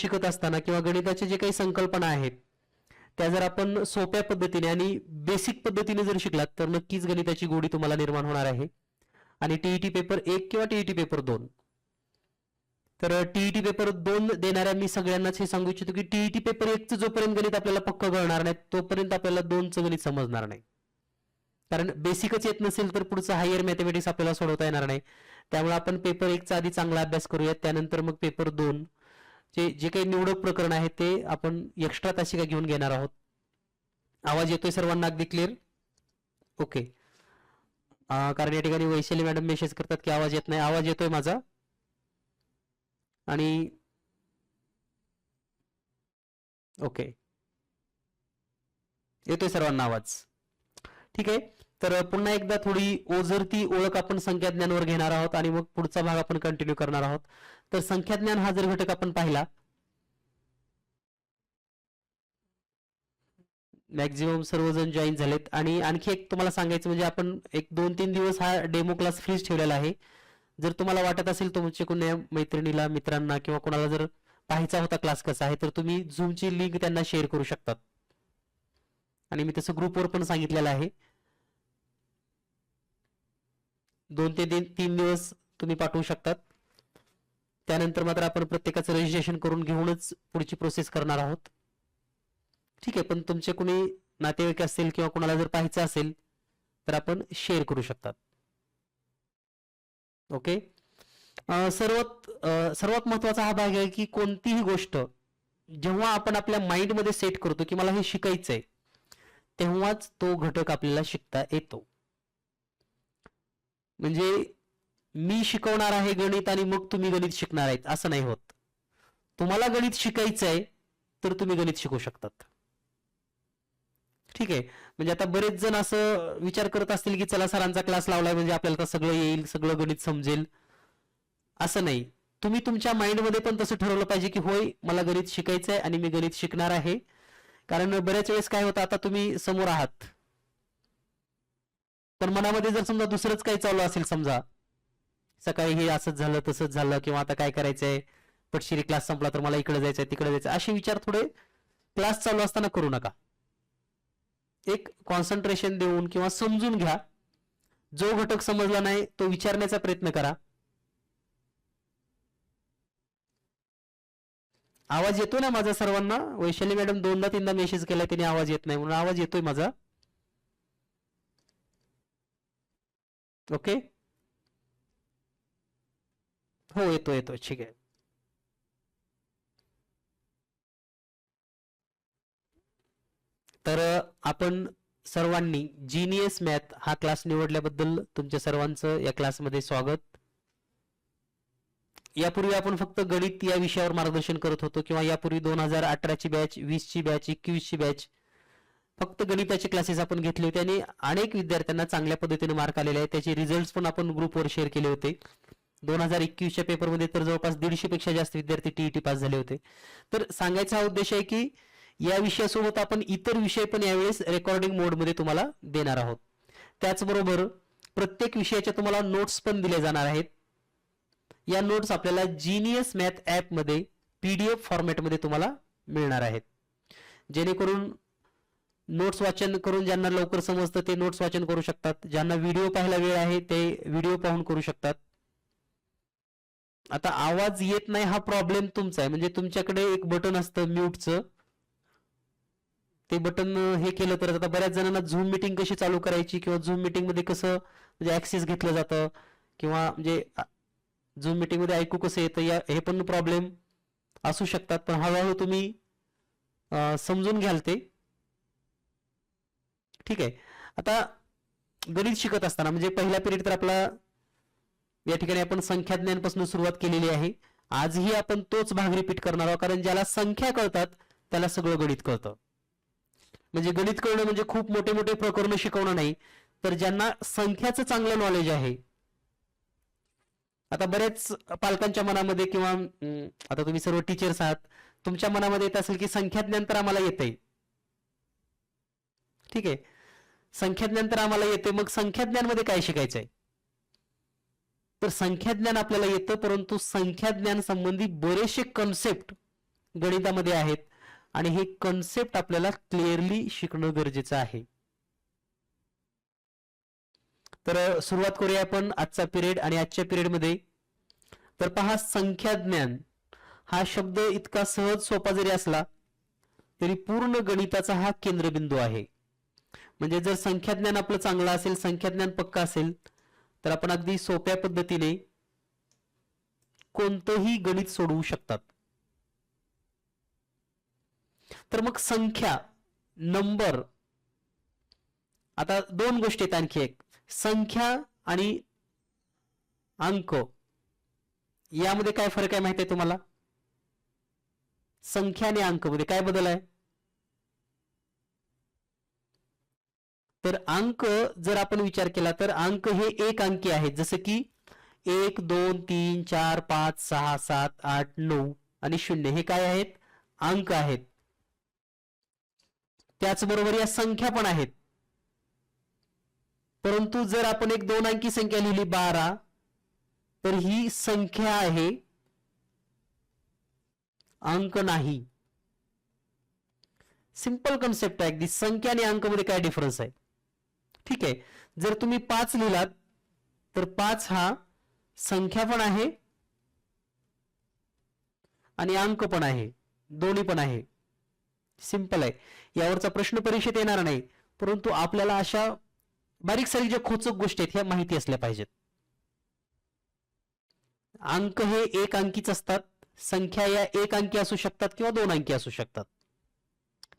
शिकत असताना किंवा गणिताचे जे काही संकल्पना आहेत त्या जर आपण सोप्या पद्धतीने आणि बेसिक पद्धतीने जर शिकलात तर नक्कीच गणिताची गोडी तुम्हाला निर्माण होणार आहे. आणि टीईटी पेपर 1 किंवा टीईटी पेपर 2, तर टीईटी पेपर 2 देणाऱ्या मी सगळ्यांनाच हे सांगू इच्छितो की टीईटी पेपर 1 चं जोपर्यंत गणित आपल्याला पक्क कळणार नाही तोपर्यंत आपल्याला 2 चं गणित समजणार नाही. कारण बेसिकच येत नसेल तर पुढचं हायर मॅथमॅटिक्स आपल्याला सोडवता येणार नाही. त्यामुळे आपण पेपर 1 चा आधी चांगला अभ्यास करूयात, त्यानंतर मग पेपर 2 जे काही निवडक प्रकरण आहे ते आपण एक्स्ट्रा तासिका घेऊन घेणार आहोत. आवाज येतोय सर्वांना अगदी क्लिअर? ओके. कारण या ठिकाणी वैशाली मॅडम मेसेज करतात की आवाज येत नाही. आवाज येतोय माझा? आणि ओके, येतोय सर्वांना आवाज? ठीक आहे. तर पुन्हा एकदा थोडी ओझरती ओळख आपण संख्याज्ञानावर घेणार आहोत आणि मग पुढचा भाग आपण कंटिन्यू करणार आहोत. तर संख्याज्ञान हा जर घटक आपण पाहिला, मॅक्झिमम सर्वजण जॉईन झालेत. आणि आणखी एक तुम्हाला सांगायचं म्हणजे आपण एक 2-3 दिवस हा डेमो क्लास फ्रीज ठेवलेला आहे. जर तुम्हाला वाटत असेल तुमच्या कोणत्या मैत्रिणीला, मित्रांना किंवा कोणाला जर पाहायचा होता क्लास कसा आहे तर तुम्ही झूमची लिंक त्यांना शेअर करू शकतात. आणि मी तसं ग्रुपवर पण सांगितलेलं आहे. 2 ते 3 दिवस तुम्ही पाठवू शकतात. त्यानंतर मात्र आपण प्रत्येकाचं रजिस्ट्रेशन करून घेऊनच पुढची प्रोसेस करणार आहोत. ठीक आहे. पण तुमचे कोणी नातेवाईक असतील किंवा कोणाला जर पाहायचं असेल तर आपण शेअर करू शकतात. ओके. सर्वात महत्वाचा हा भाग आहे की कोणतीही गोष्ट जेव्हा आपण आपल्या माइंडमध्ये सेट करतो की मला हे शिकायचंय तेव्हाच तो घटक आपल्याला शिकता येतो. म्हणजे मी शिकवणार आहे गणित आणि मग तुम्ही गणित शिकणार आहेत असं नाही होत. तुम्हाला गणित शिकायचंय तर तुम्ही गणित शिकू शकतात. ठीक आहे. म्हणजे आता बरेच जण असं विचार करत असतील की चला सरांचा क्लास लावलाय म्हणजे आपल्याला तर सगळं येईल, सगळं गणित समजेल. असं नाही. तुम्ही तुमच्या माइंडमध्ये पण तसं ठरवलं पाहिजे की होय मला गणित शिकायचंय आणि मी गणित शिकणार आहे. कारण बऱ्याच वेळेस काय होतं, आता तुम्ही समोर आहात पण मनामध्ये जर समजा दुसरंच काही चालू असेल, समजा सकाळी हे असंच झालं तसंच झालं किंवा आता काय करायचंय, पटशिरी क्लास संपला तर मला इकडे जायचंय तिकडे जायचं, असे विचार थोडे क्लास चालू असताना करू नका. एक कॉन्सन्ट्रेशन देऊन किंवा समजून घ्या. जो घटक समजला नाही तो विचारण्याचा प्रयत्न करा. आवाज येतो ना माझा सर्वांना? वैशाली मॅडम 2दा-3दा मेसेज केला तिने आवाज येत नाही म्हणून. आवाज येतोय माझा? ओके. हो येतोय. ठीक आहे. तर आपण सर्वांनी जीनियस मॅथ हा क्लास निवडल्याबद्दल तुमच्या सर्वांचं या क्लासमध्ये स्वागत. यापूर्वी आपण फक्त गणित या विषयावर मार्गदर्शन करत होतो किंवा यापूर्वी 2018 ची बॅच, 20 ची बॅच, 21 ची बॅच फक्त गणिताचे क्लासेस आपण घेतले होते आणि अनेक विद्यार्थ्यांना चांगल्या पद्धतीने मार्क आलेले आहेत. त्याचे रिझल्ट्स पण आपण ग्रुपवर शेअर केले होते. 2021 च्या पेपरमध्ये तर जवळपास 150 पेक्षा जास्त विद्यार्थी टीईटी पास झाले होते. तर सांगायचा हा उद्देश आहे की या विषयासोबत आपण इतर विषय पण यावेळेस रेकॉर्डिंग मोडमध्ये तुम्हाला देणार आहोत. त्याचबरोबर प्रत्येक विषयाच्या तुम्हाला नोट्स पण दिले जाणार आहेत. या नोट्स आपल्याला जीनियस मॅथ ऍप मध्ये पीडीएफ फॉर्मॅटमध्ये तुम्हाला मिळणार आहेत. जेणेकरून नोट्स वाचन करून ज्यांना लवकर समजतं ते नोट्स वाचन करू शकतात. ज्यांना व्हिडिओ पाहायला वेळ आहे ते व्हिडिओ पाहून करू शकतात. आता आवाज येत नाही हा प्रॉब्लेम तुमचा आहे. म्हणजे तुमच्याकडे एक बटन असतं म्यूटचं, ते बटन हे केलं तर आता बऱ्याच जणांना झूम मीटिंग कशी चालू करायची किंवा झूम मीटिंग मध्ये कसं म्हणजे ऍक्सेस घेतलं जातं किंवा म्हणजे झूम मीटिंग मध्ये ऐकू कसं येतं हे पण प्रॉब्लेम असू शकतात. पण हळूहळू तुम्ही समजून घ्याल ते. ठीक आहे. आता गणित शिकत असताना म्हणजे पहिला पिरियड तर आपला या ठिकाणी आपण संख्याज्ञानापासून सुरुवात केलेली आहे. आजही आपण तोच भाग रिपीट करणार आहोत कारण ज्याला संख्या कळतात त्याला सगळं गणित कळतं. म्हणजे गणित कळणं म्हणजे खूप मोठे मोठे प्रकरण शिकवणं नाही, तर ज्यांना संख्याचं चांगलं नॉलेज आहे. आता बरेच पालकांच्या मनामध्ये किंवा आता तुम्ही सर्व टीचर्स आहात, तुमच्या मनामध्ये येत असेल की संख्याज्ञान तर आम्हाला येतंय. ठीक आहे. संख्याज्ञान तर आम्हाला येते, मग संख्याज्ञान मध्ये काय शिकायचंय? तर संख्याज्ञान आपल्याला येतं परंतु संख्याज्ञान संबंधी बरेचसे कन्सेप्ट गणितामध्ये आहेत आणि हे कन्सेप्ट आपल्याला क्लिअरली शिकणं गरजेचं आहे. तर सुरुवात करूया आपण आजचा पिरियड. आणि आजच्या पिरियडमध्ये तर पहा, संख्याज्ञान हा शब्द इतका सहज सोपा जरी असला तरी पूर्ण गणिताचा हा केंद्रबिंदू आहे. म्हणजे जर संख्याज्ञान आपलं चांगलं असेल, संख्याज्ञान पक्का असेल, तर आपण अगदी सोप्या पद्धतीने कोणतंही गणित सोडवू शकतात. तर मग संख्या, नंबर, आता दोन गोष्टी आहेत आणखी एक, संख्या आणि अंक, यामध्ये काय फरक आहे माहिती आहे तुम्हाला? संख्या आणि अंक मध्ये काय बदल आहे? तर अंक जर आपण विचार केला तर अंक हे एक अंकी आहेत, जसे की 1 2 3 4 5 6 7 8 9 आणि 0 हे काय आहेत? अंक आहेत. त्याचबरोबर या संख्या पण आहेत. परंतु जर आपण एक दोन अंकी संख्या लिहिली 12, तर ही संख्या आहे, अंक नाही. सिंपल कन्सेप्ट आहे अगदी. संख्या आणि अंक मध्ये काय डिफरन्स आहे? ठीक आहे, जर तुम्ही 5 लिहिलात तर 5 हा संख्या पण आहे आणि अंक पण आहे, दोन्ही पण आहे. सिंपल आहे, यावरचा प्रश्न परीक्षेत येणार नाही, परंतु आपल्याला अशा बारीक सारीक ज्या खोचक गोष्टी आहेत ह्या माहिती असल्या पाहिजेत. अंक हे एक अंकीच असतात, संख्या या एक अंकी असू शकतात किंवा दोन अंकी असू शकतात.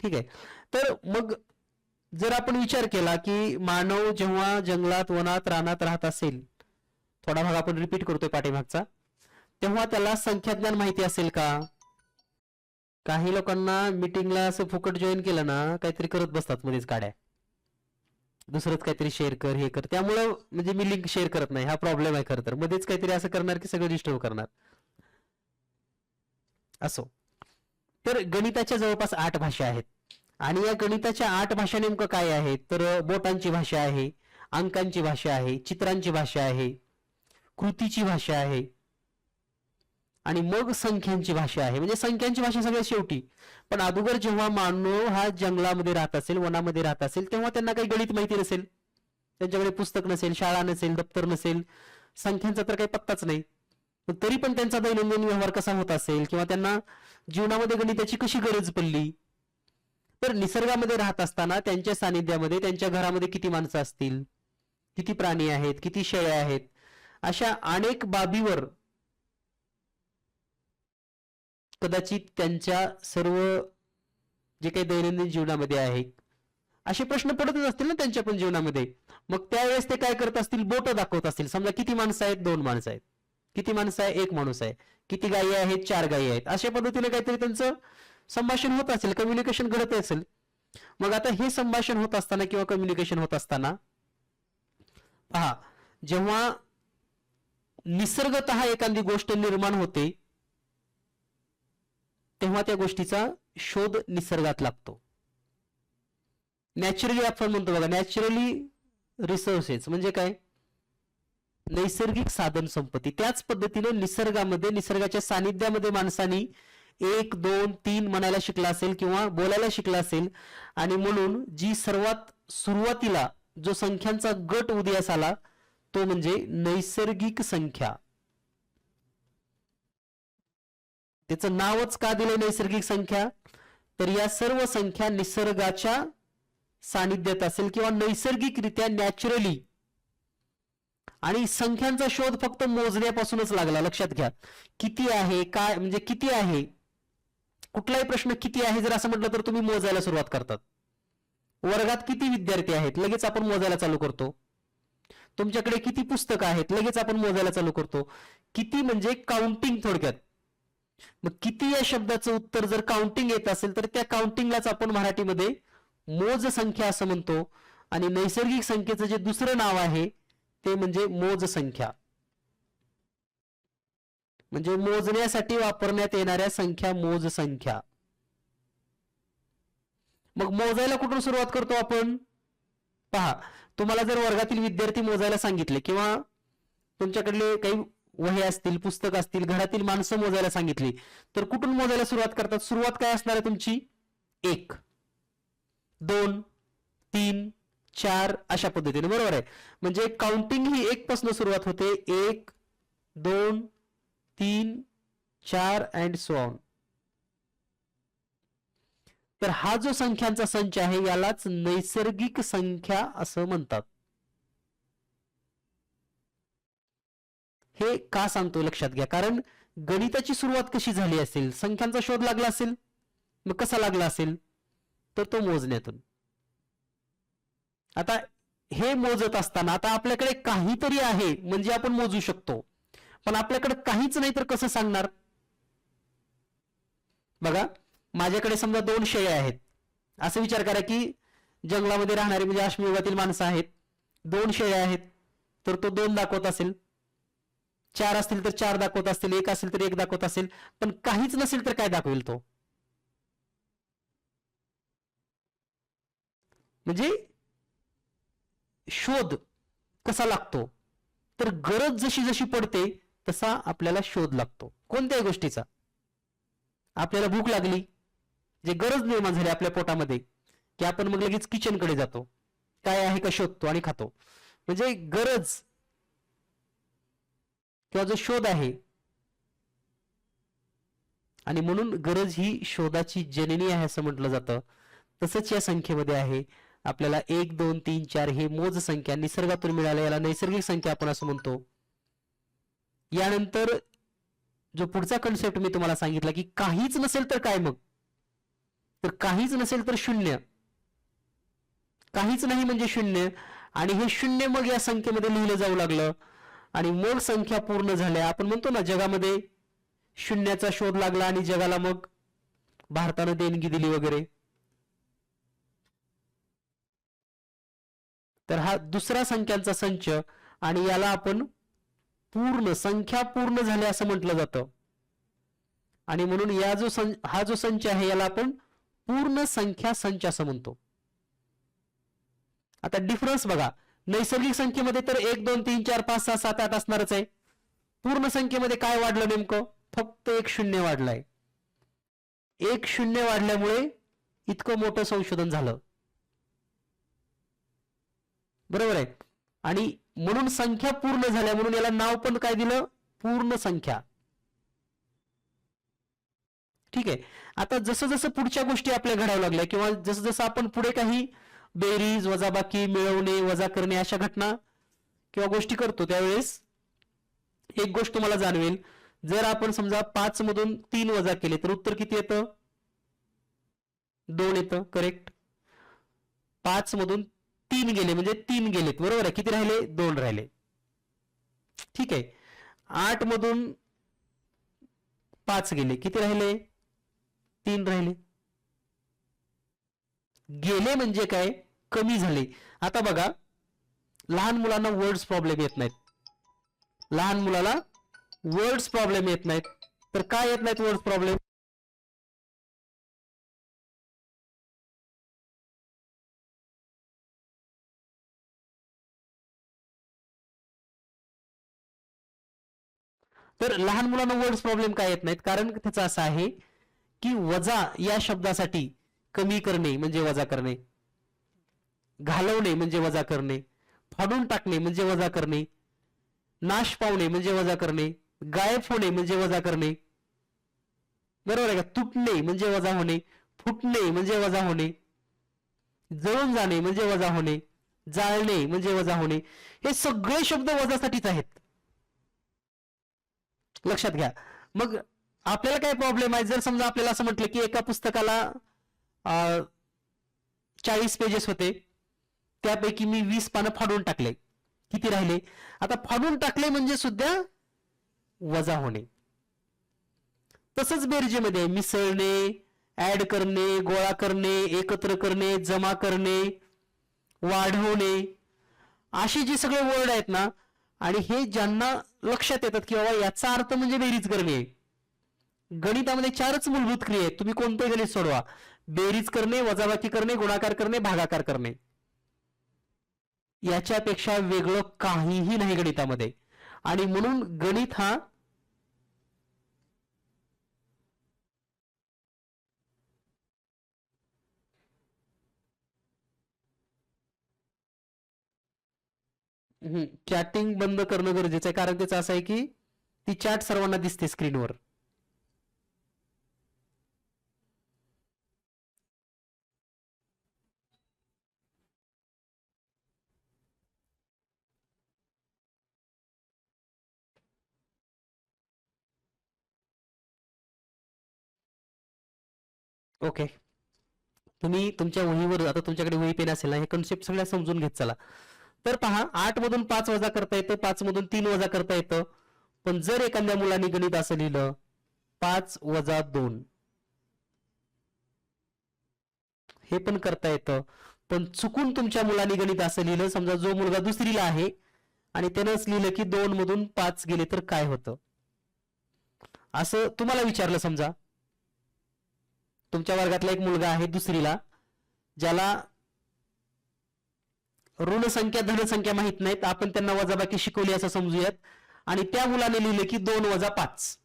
ठीक आहे, तर मग जर आपण विचार केला की मानव जेव्हा जंगलात वनात रानात राहत असेल, थोडा भाग आपण रिपीट करतोय पाठीमागचा, तेव्हा त्याला संख्याज्ञान माहिती असेल का? काही लोकांना मीटिंगला असं फुकट जॉईन केलं ना, काहीतरी करत बसतात मध्येच काड्या, दुसरंच काहीतरी शेअर कर, हे कर. त्यामुळं म्हणजे मी लिंक शेअर करत नाही, हा प्रॉब्लेम आहे खरं तर. मध्येच काहीतरी असं करणार की सगळं डिस्टर्ब करणार. असो, तर गणिताच्या जवळपास 8 भाषा आहेत आणि या गणिताच्या 8 भाषा नेमकं काय आहेत? तर बोटांची भाषा आहे, अंकांची भाषा आहे, चित्रांची भाषा आहे, कृतीची भाषा आहे आणि मग संख्यांची भाषा आहे. म्हणजे संख्यांची भाषा सगळ्यात शेवटी. पण अगोदर जेव्हा मानव हा जंगलामध्ये राहत असेल, वनामध्ये राहत असेल, तेव्हा त्यांना काही गणित माहिती नसेल, त्यांच्याकडे पुस्तक नसेल, शाळा नसेल, दप्तर नसेल, संख्यांचा तर काही पत्ताच नाही. तरी पण त्यांचा दैनंदिन व्यवहार कसा होत असेल किंवा त्यांना जीवनामध्ये गणिताची कशी गरज पडली? तर निसर्गामध्ये राहत असताना त्यांच्या सानिध्यामध्ये त्यांच्या घरामध्ये किती माणसं असतील, किती प्राणी आहेत, किती शेळ्या आहेत, अशा अनेक बाबीवर कदाचित त्यांच्या सर्व जे काही दैनंदिन जीवनामध्ये आहे असे प्रश्न पडतच असतील ना त्यांच्या पण जीवनामध्ये. मग त्यावेळेस ते काय करत असतील? बोट दाखवत असतील. समजा किती माणसं आहेत? 2 माणसं आहेत. किती माणसं आहे? 1 माणूस आहे. किती गायी आहेत? 4 गायी आहेत. अशा पद्धतीने काहीतरी त्यांचं संभाषण होत असेल, कम्युनिकेशन घडत असेल. मग आता हे संभाषण होत असताना किंवा कम्युनिकेशन होत असताना पहा, जेव्हा निसर्गतः एखादी गोष्ट निर्माण होते तेव्हा त्या गोष्टीचा शोध निसर्गात लागतो. नॅचरली आपण म्हणतो बघा, नॅचरली रिसोर्सेस म्हणजे काय? नैसर्गिक साधन संपत्ती. त्याच पद्धतीने निसर्गामध्ये, निसर्गाच्या सानिध्यामध्ये माणसानी 1 2 3 म्हणायला शिकला असेल किंवा बोलायला शिकला असेल आणि म्हणून जी सर्वात सुरुवातीला जो संख्यांचा गट उदयास आला तो म्हणजे नैसर्गिक संख्या. त्याचं नावच का दिलं नैसर्गिक संख्या? तर या सर्व संख्या निसर्गाच्या सानिध्यात असेल किंवा नैसर्गिकरित्या नॅचरली. आणि संख्यांचा शोध फक्त मोजण्यापासूनच लागला. लक्षात घ्या, किती आहे काय म्हणजे किती आहे, कुठलाही प्रश्न किती आहे जर असं म्हटलं तर तुम्ही मोजायला सुरुवात करतात. वर्गात किती विद्यार्थी आहेत लगेच आपण मोजायला चालू करतो. तुमच्याकडे किती पुस्तकं आहेत लगेच आपण मोजायला चालू करतो. किती म्हणजे काउंटिंग थोडक्यात. मग किती या शब्दाचं उत्तर जर काउंटिंग येत असेल तर त्या काउंटिंगलाच आपण मराठीमध्ये मोज संख्या असं म्हणतो. आणि नैसर्गिक संख्येचं जे दुसरं नाव आहे ते म्हणजे मोज संख्या. म्हणजे मोजण्यासाठी वापरण्यात येणाऱ्या संख्या मोज संख्या. मग मोजायला कुठून सुरुवात करतो आपण? पहा, तुम्हाला जर वर्गातील विद्यार्थी मोजायला सांगितले किंवा तुमच्याकडले काही वही असतील, पुस्तक असतील, घरातील माणसं मोजायला सांगितली तर कुठून मोजायला सुरुवात करतात? सुरुवात काय असणार आहे तुमची? 1 2 3 4 अशा पद्धतीने, बरोबर आहे. म्हणजे काउंटिंग ही 1 पासून सुरुवात होते. 1 2 3 4 अँड सो ऑन. तर हा जो संख्यांचा संच आहे यालाच नैसर्गिक संख्या असं म्हणतात. हे का सांगतो लक्षात घ्या, कारण गणिताची सुरुवात कशी झाली असेल? संख्यांचा शोध लागला असेल. मग कसा लागला असेल? तर तो मोजण्यातून. आता हे मोजत असताना आता आपल्याकडे काहीतरी आहे म्हणजे आपण मोजू शकतो, पण आपल्याकडे काहीच नाही तर कसं सांगणार? बघा, माझ्याकडे समजा 2 शेळ्या आहेत. असं विचार करा की जंगलामध्ये राहणारी म्हणजे अश्मयुगातील माणसं आहेत. 2 शेळ्या आहेत तर तो 2 दाखवत असेल. 4 असतील तर 4 दाखवत असतील. 1 असेल तर 1 दाखवत असेल. पण काहीच नसेल तर काय दाखवेल तो? म्हणजे शोध कसा लागतो? तर गरज जशी जशी पडते तसा आपल्याला शोध लागतो कोणत्याही गोष्टीचा. आपल्याला भूक लागली, जे गरज निर्माण झाली आपल्या पोटामध्ये, की आपण मग लगेच किचनकडे जातो, काय आहे का शोधतो आणि खातो. म्हणजे गरज किंवा जो शोध आहे, आणि म्हणून गरज ही शोधाची जननी आहे असं म्हटलं जातं. तसंच या संख्येमध्ये आहे. आपल्याला 1 2 3 4 हे मोज संख्या निसर्गातून मिळाल्या, याला नैसर्गिक संख्या आपण असं म्हणतो. यानंतर जो पुढचा कन्सेप्ट मी तुम्हाला सांगितला की काहीच नसेल तर काय? मग तर काहीच नसेल तर शून्य. काहीच नाही म्हणजे शून्य, आणि हे शून्य मग या संख्येमध्ये लिहिलं जाऊ लागलं आणि मग संख्या पूर्ण झाल्या. आपण म्हणतो ना, जगामध्ये शून्याचा शोध लागला आणि जगाला मग भारतानं देणगी दिली वगैरे. तर हा दुसरा संख्यांचा संच, आणि याला आपण पूर्ण संख्या पूर्ण झाल्या असं म्हटलं जातं. आणि म्हणून हा जो संच आहे याला आपण पूर्ण संख्या संच असं म्हणतो. आता डिफरन्स बघा, नैसर्गिक संख्येमध्ये तर 1 2 3 4 5 6 7 8 असणारच आहे. पूर्ण संख्येमध्ये काय वाढलं नेमकं? फक्त 1 शून्य वाढलाय. 1 शून्य वाढल्यामुळे इतकं मोठं संशोधन झालं, बरोबर आहे. आणि म्हणून संख्या पूर्ण झाल्या म्हणून याला नाव पण काय दिलं? पूर्ण संख्या. ठीक आहे. आता जसं जसं पुढच्या गोष्टी आपल्या घडावं लागल्या किंवा जसं जसं आपण पुढे काही बेरीज, वजाबाकी, मिळवणे, वजा करणे अशा घटना किंवा गोष्टी करतो, त्यावेळेस एक गोष्ट तुम्हाला जाणवेल, जर आपण समजा 5 मधून 3 वजा केले तर उत्तर किती येतं? 2 येतं. करेक्ट. 5 मधून 3 गेले म्हणजे 3 गेलेत, बरोबर आहे. किती राहिले? 2 राहिले. ठीक आहे. 8 मधून 5 गेले, किती राहिले? 3 राहिले. गेले म्हणजे काय? कमी झाले. आता बघा, लहान मुलांना वर्ड्स प्रॉब्लेम येत नाहीत. लहान मुलाला वर्ड्स प्रॉब्लेम येत नाहीत. तर काय येत नाहीत वर्ड्स प्रॉब्लेम? तर लहान मुलांना वर्ड्स प्रॉब्लेम काय येत नाहीत? कारण त्याचं असं आहे की वजा या शब्दासाठी कमी करणे म्हणजे वजा करणे, घालवणे म्हणजे वजा करणे, फाडून टाकणे म्हणजे वजा करणे, नाश पावणे म्हणजे वजा करणे, गायब होणे म्हणजे वजा करणे, बरोबर आहे का? तुटणे म्हणजे वजा होणे, फुटणे म्हणजे वजा होणे, जळून जाणे म्हणजे वजा होणे, जाळणे म्हणजे वजा होणे. हे सगळे शब्द वजासाठीच आहेत, लक्षात घ्या. मग आपल्याला काय प्रॉब्लेम आहे? जर समजा आपल्याला असं म्हटलं की एका पुस्तकाला 40 पेजेस होते, त्यापैकी मी 20 पानं फाडून टाकले, किती राहिले? आता फाडून टाकले म्हणजे सुद्धा वजा होणे. तसंच बेरजेमध्ये मिसळणे, ऍड करणे, गोळा करणे, एकत्र करणे, जमा करणे, वाढवणे, असे जे सगळे वर्ड आहेत ना, आणि हे ज्यांना लक्षात येतात की बाबा याचा अर्थ म्हणजे बेरीज करणे. गणितामध्ये 4च मूलभूत क्रिया आहेत, तुम्ही कोणते गणित सोडवा: बेरीज करणे, वजाबाकी करणे, गुणाकार करणे, भागाकार करणे. याच्यापेक्षा वेगळं काहीही नाही गणितामध्ये. आणि म्हणून गणित हा चॅटिंग बंद करणं गरजेचं आहे, कारण त्याचं असं आहे की ती चॅट सर्वांना दिसते स्क्रीनवर. ओके, तुम्ही तुमच्या वहीवर, आता तुमच्याकडे वही पेन असेल ना, हे कन्सेप्ट सगळ्या समजून घेत चला. तर पहा, 8 मधून 5 वजा करता येतं, 5 मधून 3 वजा करता येतं. पण जर एखाद्या मुलाने गणित असं लिहिलं 5 वजा 2, हे पण करता येतं. पण चुकून तुमच्या मुलाने गणित असं लिहिलं, समजा जो मुलगा दुसरीला आहे आणि त्यानंच लिहिलं की 2 मधून 5 गेले तर काय होतं, असं तुम्हाला विचारलं. समजा तुमच्या वर्गातला एक मुलगा आहे दुसरीला, ज्याला ऋण संख्या धनसंख्या माहित नाहीत, आपण त्यांना वजाबाकी शिकवली असं समजूयात, आणि त्या मुलाने लिहिले की 2 वजा 5.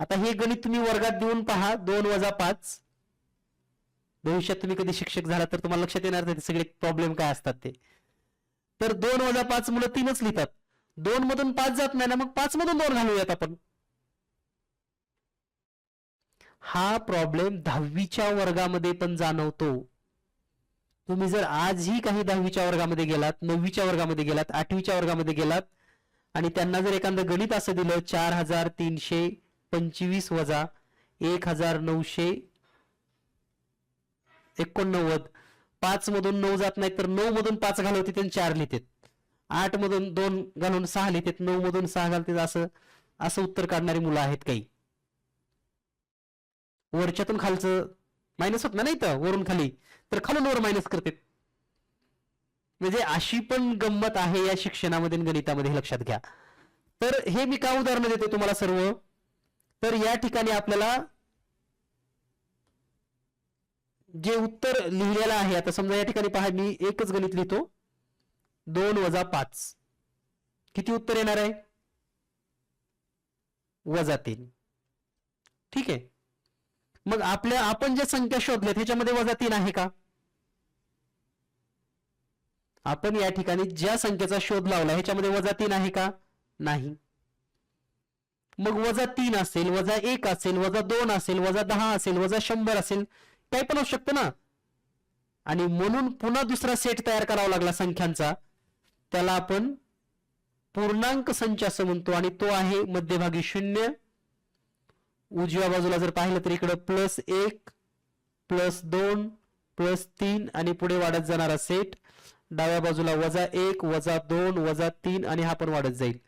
आता हे गणित तुम्ही वर्गात देऊन पहा, 2 वजा 5. भविष्यात तुम्ही कधी शिक्षक झाला तर तुम्हाला लक्षात येणार नाही सगळे प्रॉब्लेम काय असतात ते. तर 2 वजा 5 मुलं 3च लिहितात, 2 मधून 5 जात नाही ना, मग 5 मधून 2 घालूयात आपण. हा प्रॉब्लेम 10वीच्या वर्गामध्ये पण जाणवतो. तुम्ही जर आजही काही 10वीच्या वर्गामध्ये गेलात, 9वीच्या वर्गामध्ये गेलात, 8वीच्या वर्गामध्ये गेलात आणि त्यांना जर एखादं गणित असं दिलं 4325 वजा 1989, 5 मधून 9 जात नाही तर 9 मधून 5 घालवते त्यांनी 4 लिहितात, 8 मधून 2 घालून 6 लिहितात, 9 मधून 6 घालतात, असं असं उत्तर काढणारी मुलं आहेत काही. वरच्यातून खालचं मायनस होत नाही तर वरून खाली, तर खालून वर मायनस करते. म्हणजे अशी पण गंमत आहे या शिक्षणामध्ये, गणितामध्ये, लक्षात घ्या. तर हे मी का उदाहरण देतो तुम्हाला सर्व, तर या ठिकाणी आपल्याला जे उत्तर लिहिलेलं आहे, आता समजा या ठिकाणी पहा, मी एकच गणित लिहितो, 2 वजा 5, किती उत्तर येणार आहे, वजा 3. ठीक आहे. मग आपण ज्या संख्या शोधल्या त्याच्यामध्ये वजा 3 आहे का? आपण या ठिकाणी ज्या संख्येचा शोध लावला ह्याच्यामध्ये वजा 3 आहे का? नाही. मग वजा 3 असेल, वजा 1 असेल, वजा 2 असेल, वजा 10 असेल, वजा 100 असेल, काही पण असू शकतं ना. आणि म्हणून पुन्हा दुसरा सेट तयार करावा लागला संख्यांचा, त्याला आपण पूर्णांक संच असं म्हणतो, आणि तो आहे मध्यभागी 0. उजव्या बाजूला जर पाहिलं तर इकडं +1 +2 +3 आणि पुढे वाढत जाणारा सेट, डाव्या बाजूला -1 -2 -3 आणि हा पण वाढत जाईल.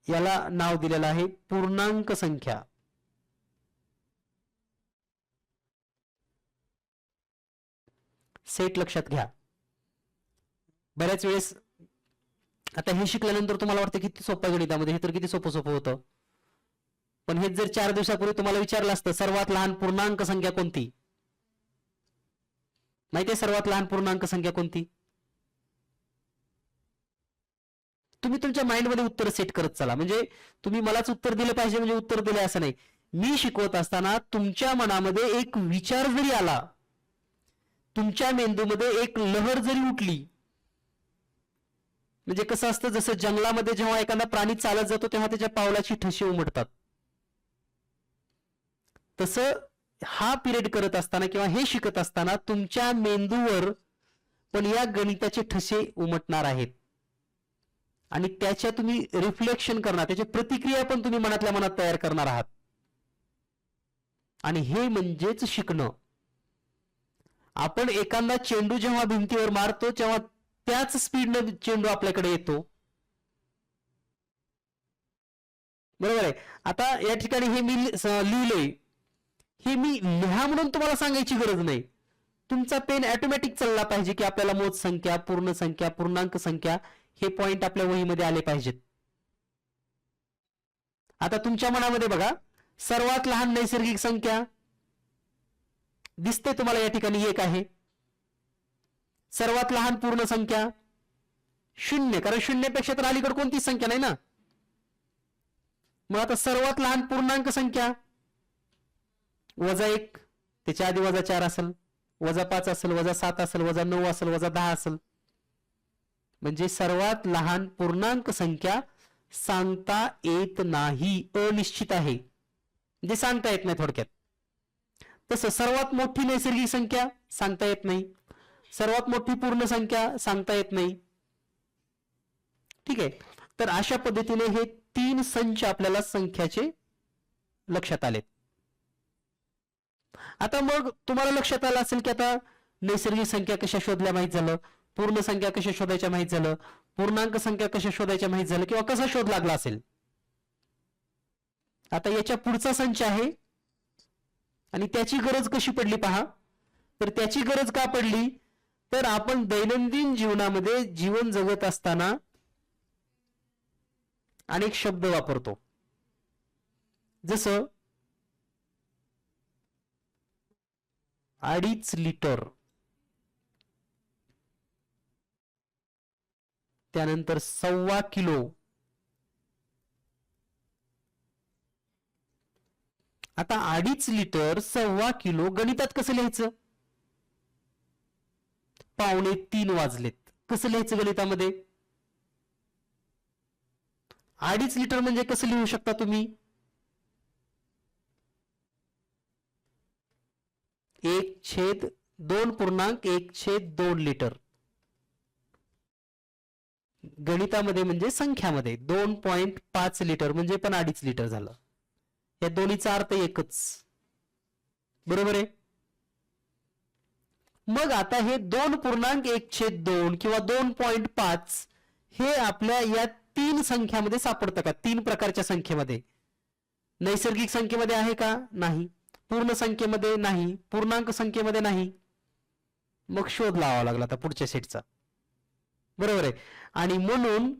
याला नाव दिलेलं आहे पूर्णांक संख्या. सेट लक्षात घ्या. बऱ्याच वेळेस आता हे शिकल्यानंतर तुम्हाला वाटतं किती सोपं गणितामध्ये, हे तर किती सोपं होतं. पण हे जर 4 दिवसापूर्वी तुम्हाला विचारलं असतं सर्वात लहान पूर्णांक संख्या कोणती, माहिती आहे सर्वात लहान पूर्णांक संख्या कोणती, तुम्ही तुमच्या माइंडमध्ये उत्तर सेट करत चला. म्हणजे तुम्ही मलाच उत्तर दिलं पाहिजे म्हणजे उत्तर दिले असं नाही. मी शिकवत असताना तुमच्या मनामध्ये एक विचार जरी आला, तुमच्या मेंदूमध्ये एक लहर जरी उठली, म्हणजे कसं असतं, जसं जंगलामध्ये जेव्हा एखादा प्राणी चालत जातो तेव्हा त्याच्या पावलाची ठसे उमटतात, तसं हा पिरियड करत असताना किंवा हे शिकत असताना तुमच्या मेंदूवर पण या गणिताचे ठसे उमटणार आहेत, आणि त्याच्या तुम्ही रिफ्लेक्शन करणार, त्याची प्रतिक्रिया पण तुम्ही मनातल्या मनात तयार करणार आहात. आणि हे म्हणजेच शिकणं. आपण एखादा चेंडू जेव्हा भिंतीवर मारतो तेव्हा त्याच स्पीडने चेंडू आपल्याकडे येतो, बरोबर आहे. आता या ठिकाणी हे मी लिहिलंय, हे मी लिहा म्हणून तुम्हाला सांगायची गरज नाही. तुमचा पेन ऑटोमॅटिक चालला पाहिजे की आपल्याला मोज संख्या, पूर्ण संख्या, पूर्णांक संख्या हे पॉइंट आपल्या वहीमध्ये आले पाहिजेत. आता तुमच्या मनामध्ये बघा, सर्वात लहान नैसर्गिक संख्या दिसते तुम्हाला या ठिकाणी 1 आहे. सर्वात लहान पूर्ण संख्या शून्य, कारण शून्यापेक्षा तर अलीकडे कोणतीच संख्या नाही ना. मग आता सर्वात लहान पूर्णांक संख्या -1, त्याच्या आधी -4 असेल, -5 असेल, -7 असेल, -9 असेल, -10 असेल. म्हणजे सर्वात लहान पूर्णांक संख्या सांगता येत नाही, अनिश्चित आहे, म्हणजे सांगता येत नाही थोडक्यात. तसं सर्वात मोठी नैसर्गिक संख्या सांगता येत नाही, सर्वात मोठी पूर्ण संख्या सांगता येत नाही. ठीक आहे. तर अशा पद्धतीने हे 3 संच आपल्याला संख्याचे लक्षात आलेत. आता मग तुम्हाला लक्षात आलं असेल की आता नैसर्गिक संख्या कशा शोधल्या माहित झालं, पूर्ण संख्या कशा शोधायच्या माहित झालं, पूर्णांक संख्या कशा शोधायच्या माहित झालं, किंवा कसा शोध लागला असेल. आता याच्या पुढचा संच आहे आणि त्याची गरज कशी पडली पहा. तर त्याची गरज का पडली, तर आपण दैनंदिन जीवनामध्ये जीवन जगत असताना अनेक शब्द वापरतो. जसं 2.5 लिटर, त्यानंतर 1.25 किलो. आता 2.5 लिटर 1.25 किलो गणितात कसं लिहायचं. 2:45 वाजलेत, कसं लिहायचं गणितामध्ये. 2.5 लिटर म्हणजे कसं लिहू शकता तुम्ही, 1/2.1/2 लिटर. गणितामध्ये म्हणजे संख्यामध्ये 2.5 लिटर म्हणजे पण 2.5 लिटर झालं. या दोन्हीचा अर्थ एकच, बरोबर आहे. मग आता हे 2.1/2 किंवा 2.5 हे आपल्या या 3 संख्यामध्ये सापडतं का, 3 प्रकारच्या संख्येमध्ये. नैसर्गिक संख्येमध्ये आहे का, नाही. पूर्ण संख्येमध्ये नाही, पूर्णांक संख्येमध्ये नाही. मग शोध लावावा लागला आता पुढच्या सेटचा, बरोबर आहे. आणि म्हणून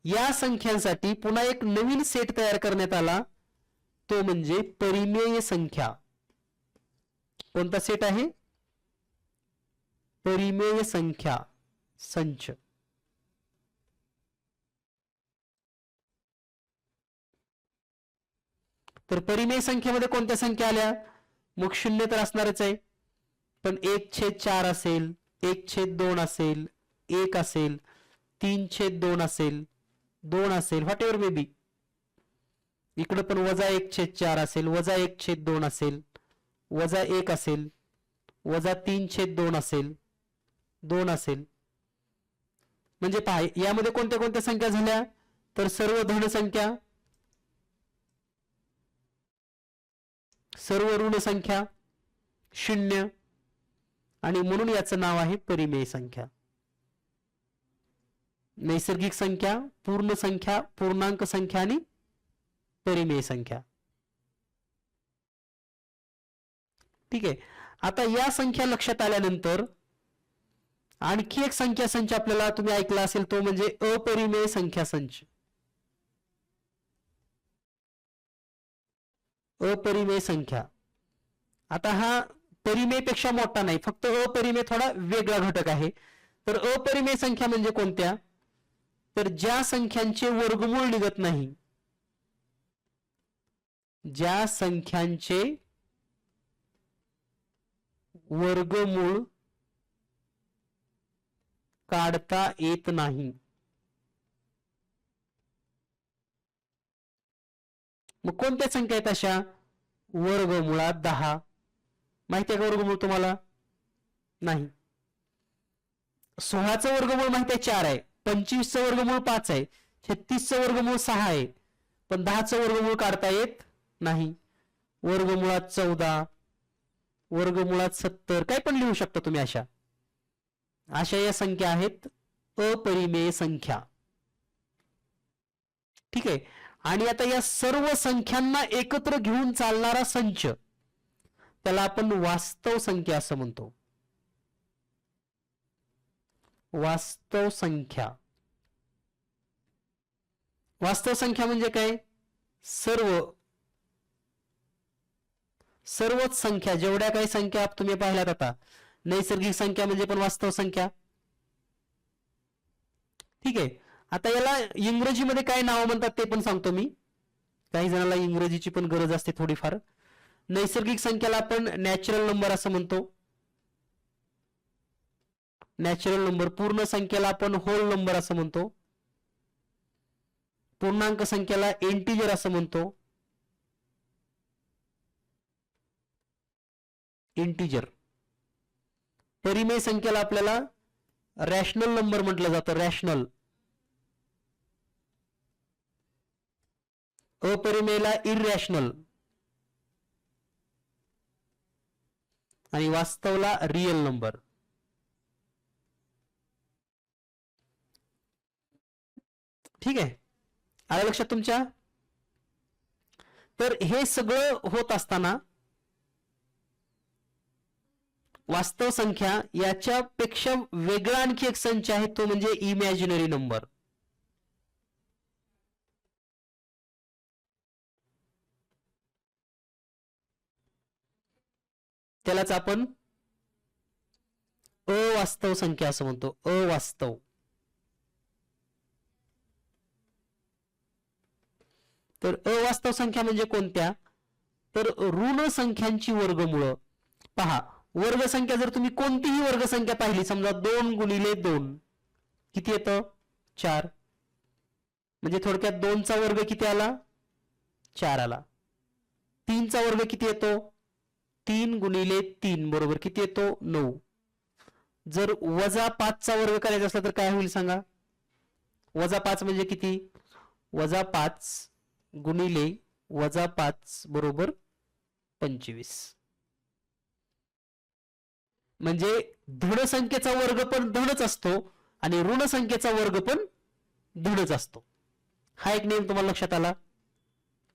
या संख्यांसाठी पुन्हा एक नवीन सेट तयार करण्यात आला, तो म्हणजे परिमेय संख्या. कोणता सेट आहे, परिमेय संख्या संच. तर परिमेय संख्येमध्ये कोणत्या संख्या आल्या, मग शून्य तर असणारच आहे, पण 1/4 असेल, 1/2 असेल, 1 असेल, 3/2 असेल, 2 असेल, व्हॉट एव्हर मे बी. इकडे पण -1/4 असेल, -1/2 असेल, -1 असेल, -3/2 असेल, 2 असेल. म्हणजे पहा यामध्ये कोणत्या कोणत्या संख्या झाल्या, तर सर्व धन संख्या, सर्व ऋण संख्या, शून्य, आणि म्हणून याचं नाव आहे परिमेय संख्या. नैसर्गिक संख्या, पूर्ण संख्या, पूर्णांक संख्या आणि परिमेय संख्या. ठीक आहे. आता या संख्या लक्षात आल्यानंतर आणखी एक संख्या संच आपल्याला तुम्ही ऐकला असेल, तो म्हणजे अपरिमेय संख्या संच. अपरिमेय संख्या, आता हा परिमेयपेक्षा मोठा नाही, फक्त अपरिमेय थोडा वेगळा घटक आहे. तर अपरिमेय संख्या म्हणजे कोणत्या, तर ज्या संख्यांचे वर्गमूळ निघत नाही, ज्या संख्यांचे वर्गमूळ काढता येत नाही. मग कोणत्या संख्या आहेत अशा, वर्गमुळात 10. माहिती आहे का वर्गमूळ तुम्हाला, नाही. 16चं वर्गमूळ माहिती आहे 4 आहे, 25चं वर्गमूळ 5 आहे, 36चं वर्गमूळ 6 आहे, पण 10चं वर्गमूळ काढता येत नाही. वर्गमुळात 14, वर्गमुळात 70, काय पण लिहू शकता तुम्ही. अशा या संख्या आहेत अपरिमेय संख्या. ठीक आहे. आणि आता या सर्व संख्यांना एकत्र घेऊन चालणारा संच, त्याला आपण वास्तव संख्या असं म्हणतो. वास्तव संख्या. वास्तव संख्या म्हणजे काय, सर्वच संख्या, जेवढ्या काही संख्या तुम्ही पाहिल्यात आता, नैसर्गिक संख्या म्हणजे पण वास्तव संख्या. ठीक आहे. आता याला इंग्रजीमध्ये काय नाव म्हणतात ते पण सांगतो मी. काही जणांना इंग्रजीची पण गरज असते थोडीफार. नैसर्गिक संख्याला आपण नॅचरल नंबर असं म्हणतो. Natural number. पूर्ण संख्याला आपण होल नंबर असं म्हणतो. पूर्णांक संख्याला इंटिजर असं म्हणतो. इंटिजर. परिमेय संख्याला आपल्याला रॅशनल नंबर म्हटलं जातं. रॅशनल. अपरिमेयला इररॅशनल आणि वास्तवला रियल नंबर. ठीक आहे. आलं लक्षात तुमच्या? तर हे सगळं होत असताना वास्तव संख्या याच्यापेक्षा वेगळा आणखी एक संच आहे, तो म्हणजे इमॅजिनरी नंबर. त्यालाच आपण अवास्तव संख्या असं म्हणतो. अवास्तव. तर अवास्तव संख्या म्हणजे कोणत्या? तर ऋण संख्यांची वर्गमूळ. पहा, वर्गसंख्या जर तुम्ही कोणतीही वर्गसंख्या पाहिली, समजा 2 गुणिले 2 किती येतं? 4. म्हणजे थोडक्यात 2 चा वर्ग किती आला? 4 आला. 3 चा वर्ग किती येतो? 3 गुणिले 3 बरोबर किती येतो? 9. जर वजा 5 चा वर्ग करायचा असला तर काय होईल सांगा? वजा 5 म्हणजे किती? वजा 5 गुणिले वजा 5 बरोबर 25. म्हणजे धन संख्येचा वर्ग पण धनच असतो आणि ऋण संख्येचा वर्ग पण धनच असतो. हा एक नियम तुम्हाला लक्षात आला.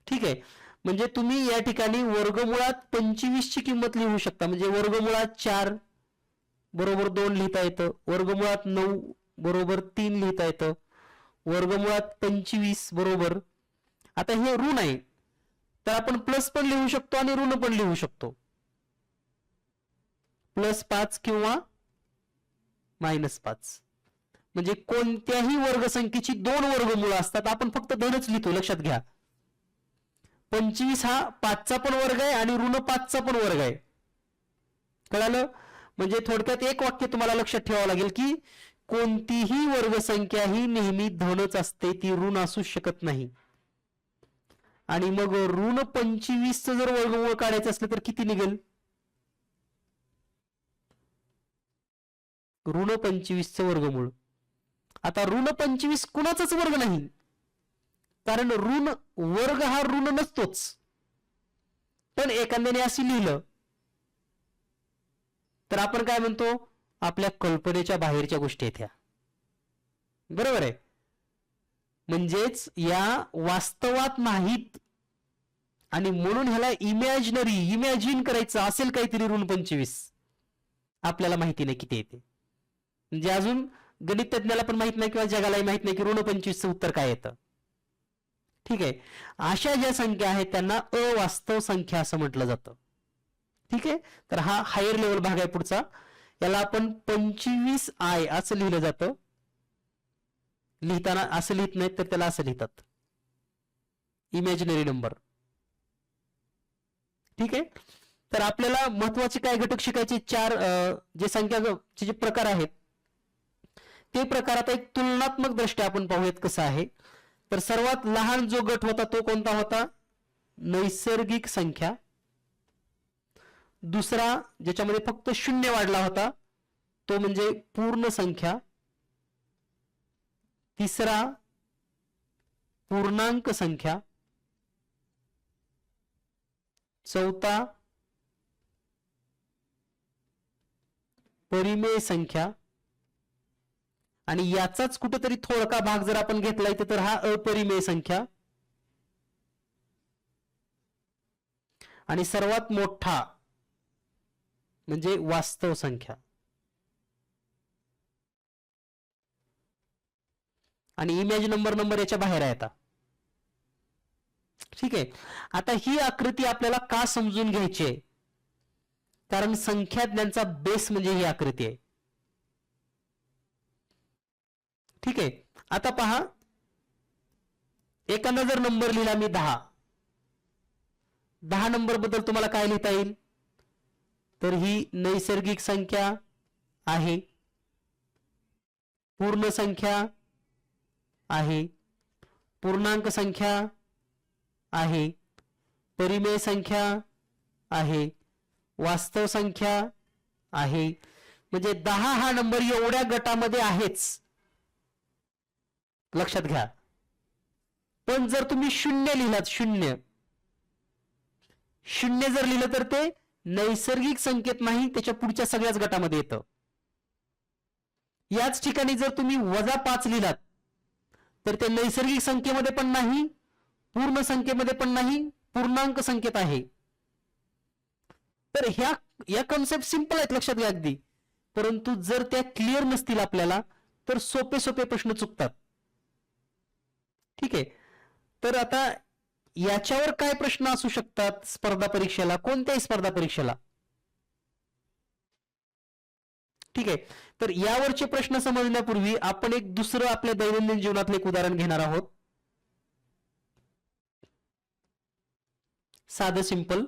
ठीक आहे. म्हणजे तुम्ही या ठिकाणी वर्गमुळात 25 ची किंमत लिहू शकता. म्हणजे वर्गमुळात 4 बरोबर 2 लिहिता येतं. वर्गमुळात 9 बरोबर 3 लिहिता येतं. वर्गमुळात 25 बरोबर, आता हे ऋण आहे तर आपण प्लस पण लिहू शकतो आणि ऋण पण लिहू शकतो. +5 किंवा -5. म्हणजे कोणत्याही वर्गसंख्येची 2 वर्गमूळ असतात. आपण फक्त धनच लिहितो. लक्षात घ्या. 25 हा 5 चा पण वर्ग आहे आणि ऋण 5 चा पण वर्ग आहे. कळालं? म्हणजे थोडक्यात एक वाक्य तुम्हाला लक्षात ठेवावं लागेल की कोणतीही वर्गसंख्या ही नेहमी धनच असते, ती ऋण असू शकत नाही. आणि मग ऋण 25 चं जर वर्गमूळ काढायचं असलं तर किती निघेल? ऋण 25 चं वर्गमूळ. आता ऋण 25 कुणाचाच वर्ग नाही, कारण ऋण वर्ग हा ऋण नसतोच. पण एखाद्याने असं लिहिलं तर आपण काय म्हणतो? आपल्या कल्पनेच्या बाहेरच्या गोष्टी आहेत ह्या. बरोबर आहे. म्हणजेच या वास्तवात नाहीत आणि म्हणून ह्याला इमॅजिन करायचं असेल काहीतरी. ऋण 25 आपल्याला माहिती नाही किती येते. म्हणजे अजून गणित तज्ञाला पण माहित नाही किंवा जगालाही माहित नाही की ऋण 25 चं उत्तर काय येतं. ठीक आहे. अशा ज्या संख्या आहेत त्यांना अवास्तव संख्या असं म्हटलं जातं. ठीक आहे. तर हा हायर लेवल भाग आहे पुढचा. याला आपण 25i असं लिहिलं जातं. लिहिताना असं लिहित नाहीत तर त्याला असं लिहितात, इमॅजिनरी नंबर. ठीक आहे. तर आपल्याला महत्वाचे काय घटक शिकायचे? 4 जे संख्याचे जे प्रकार आहेत ते प्रकार आता एक तुलनात्मक दृष्ट्या आपण पाहूयात कसं आहे. तर सर्वात लहान जो गट होता तो कोणता होता? नैसर्गिक संख्या. दुसरा ज्याच्यामध्ये फक्त 0 वाढला होता तो म्हणजे पूर्ण संख्या. तिसरा पूर्णांक संख्या. चौथा परिमेय संख्या. आणि याचाच कुठेतरी थोडका भाग जर आपण घेतला तर हा अपरिमेय संख्या. आणि सर्वात मोठा म्हणजे वास्तव संख्या. आणि इमेज नंबर याच्या बाहेर आहे आता. ठीक आहे. आता ही आकृती आपल्याला का समजून घ्यायची आहे? कारण संख्याज्ञांचा बेस म्हणजे ही आकृती आहे. ठीक आहे. आता पहा, एखादा जर नंबर लिहिला मी 10 नंबर बद्दल तुम्हाला काय लिहिता येईल, तर ही नैसर्गिक संख्या आहे, पूर्ण संख्या आहे, पूर्णांक संख्या आहे, परिमेय संख्या आहे, वास्तव संख्या आहे. म्हणजे 10 हा नंबर एवढ्या गटामध्ये आहेच, लक्षात घ्या. पण जर तुम्ही 0 लिहिलात, 0 जर लिहिलं तर ते नैसर्गिक संख्येत नाही, त्याच्या पुढच्या सगळ्याच गटामध्ये येतं. याच ठिकाणी जर तुम्ही -5 लिहिलात तर ते नैसर्गिक संख्येमध्ये पण नाही, पूर्ण संख्येमध्ये पण नाही, पूर्णांक संख्येत आहे. तर या कन्सेप्ट सिंपल आहेत, लक्षात घ्या अगदी. परंतु जर त्या क्लिअर नसतील आपल्याला तर सोपे प्रश्न चुकतात. ठीक आहे. तर आता याच्यावर काय प्रश्न असू शकतात स्पर्धा परीक्षेला, कोणत्याही स्पर्धा परीक्षेला? ठीक आहे. तर यावरचे प्रश्न समजण्यापूर्वी आपण एक दुसरं आपल्या दैनंदिन जीवनातलं एक उदाहरण घेणार आहोत. साधं सिंपल.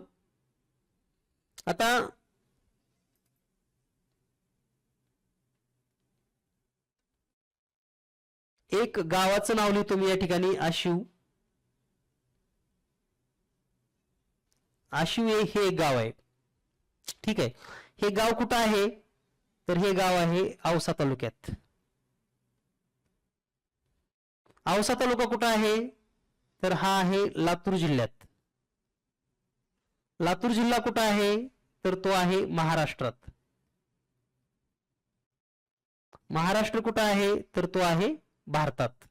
आता एक गावाचं नाव लिहितो मी या ठिकाणी, आशिव. आशिव हे एक गाव आहे. ठीक आहे. हे गाव कुठं आहे, तर हे गाव आहे औसा तालुक्यात. औसा तालुका कुठं आहे, तर हा आहे लातूर जिल्ह्यात. लातूर जिल्हा कुठं आहे, तर तो आहे महाराष्ट्रात. महाराष्ट्र कुठं आहे, तर तो आहे भारतात.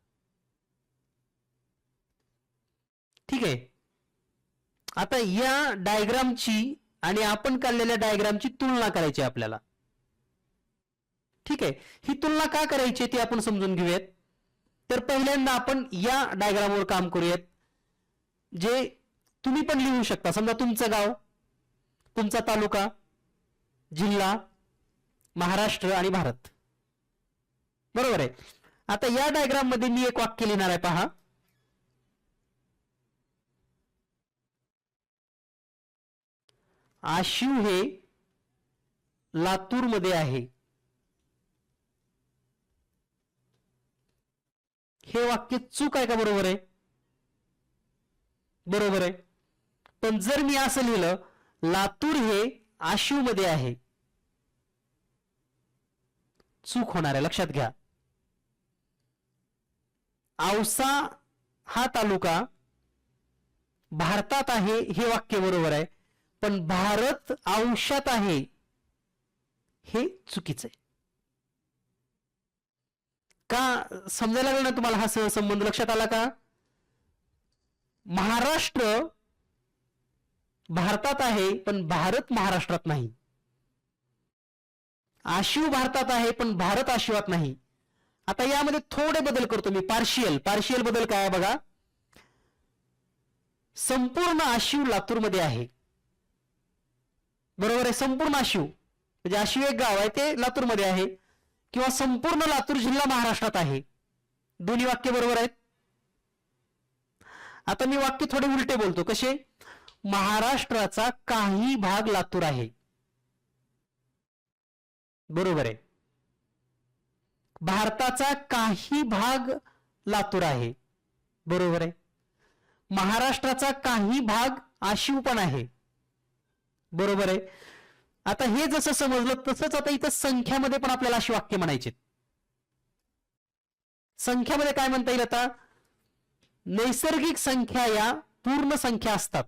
ठीक आहे. आता या डायग्रामची आणि आपण काढलेल्या डायग्रामची तुलना करायची आपल्याला. ठीक आहे. ही तुलना का करायची ती आपण समजून घेऊयात. तर पहिल्यांदा आपण या डायग्रामवर काम करूयात, जे तुम्ही पण लिहू शकता. समजा तुमचं गाव, तुमचा तालुका, जिल्हा, महाराष्ट्र आणि भारत. बरोबर आहे. आता या डायग्राम मध्ये मी एक वाक्य लिहिणार आहे, पहा. आशिव हे लातूर मध्ये आहे. हे वाक्य चूक आहे का बरोबर आहे? बरोबर आहे. पण जर मी असं लिहिलं, लातूर हे आशिव मध्ये आहे, चूक होणार आहे, लक्षात घ्या. औसा हा तालुका भारतात आहे हे वाक्य बरोबर आहे, पण भारत अंशात आहे हे चुकीचं आहे. का समजायला लागलं ना तुम्हाला? हा सहसंबंध लक्षात आला का? महाराष्ट्र भारतात आहे पण भारत महाराष्ट्रात नाही. आशिव भारतात आहे पण भारत आशिवात नाही. आता यामध्ये थोडे बदल करतो मी. पार्शियल बदल काय आहे बघा. संपूर्ण आशिव लातूर मध्ये आहे, बरोबर आहे. संपूर्ण आशिव म्हणजे आशिव एक गाव आहे, ते लातूर मध्ये आहे. किंवा संपूर्ण लातूर जिल्हा महाराष्ट्रात आहे. दोन्ही वाक्य बरोबर आहेत. आता मी वाक्य थोडे उलटे बोलतो. कसे? महाराष्ट्राचा काही भाग लातूर आहे, बरोबर आहे. भारताचा काही भाग लातूर आहे, बरोबर आहे. महाराष्ट्राचा काही भाग आशिव पण आहे, बरोबर आहे. आता हे जसं समजलं तसंच आता इथं संख्यामध्ये पण आपल्याला अशी वाक्य म्हणायची. संख्यामध्ये काय म्हणता येईल आता? नैसर्गिक संख्या या पूर्ण संख्या असतात.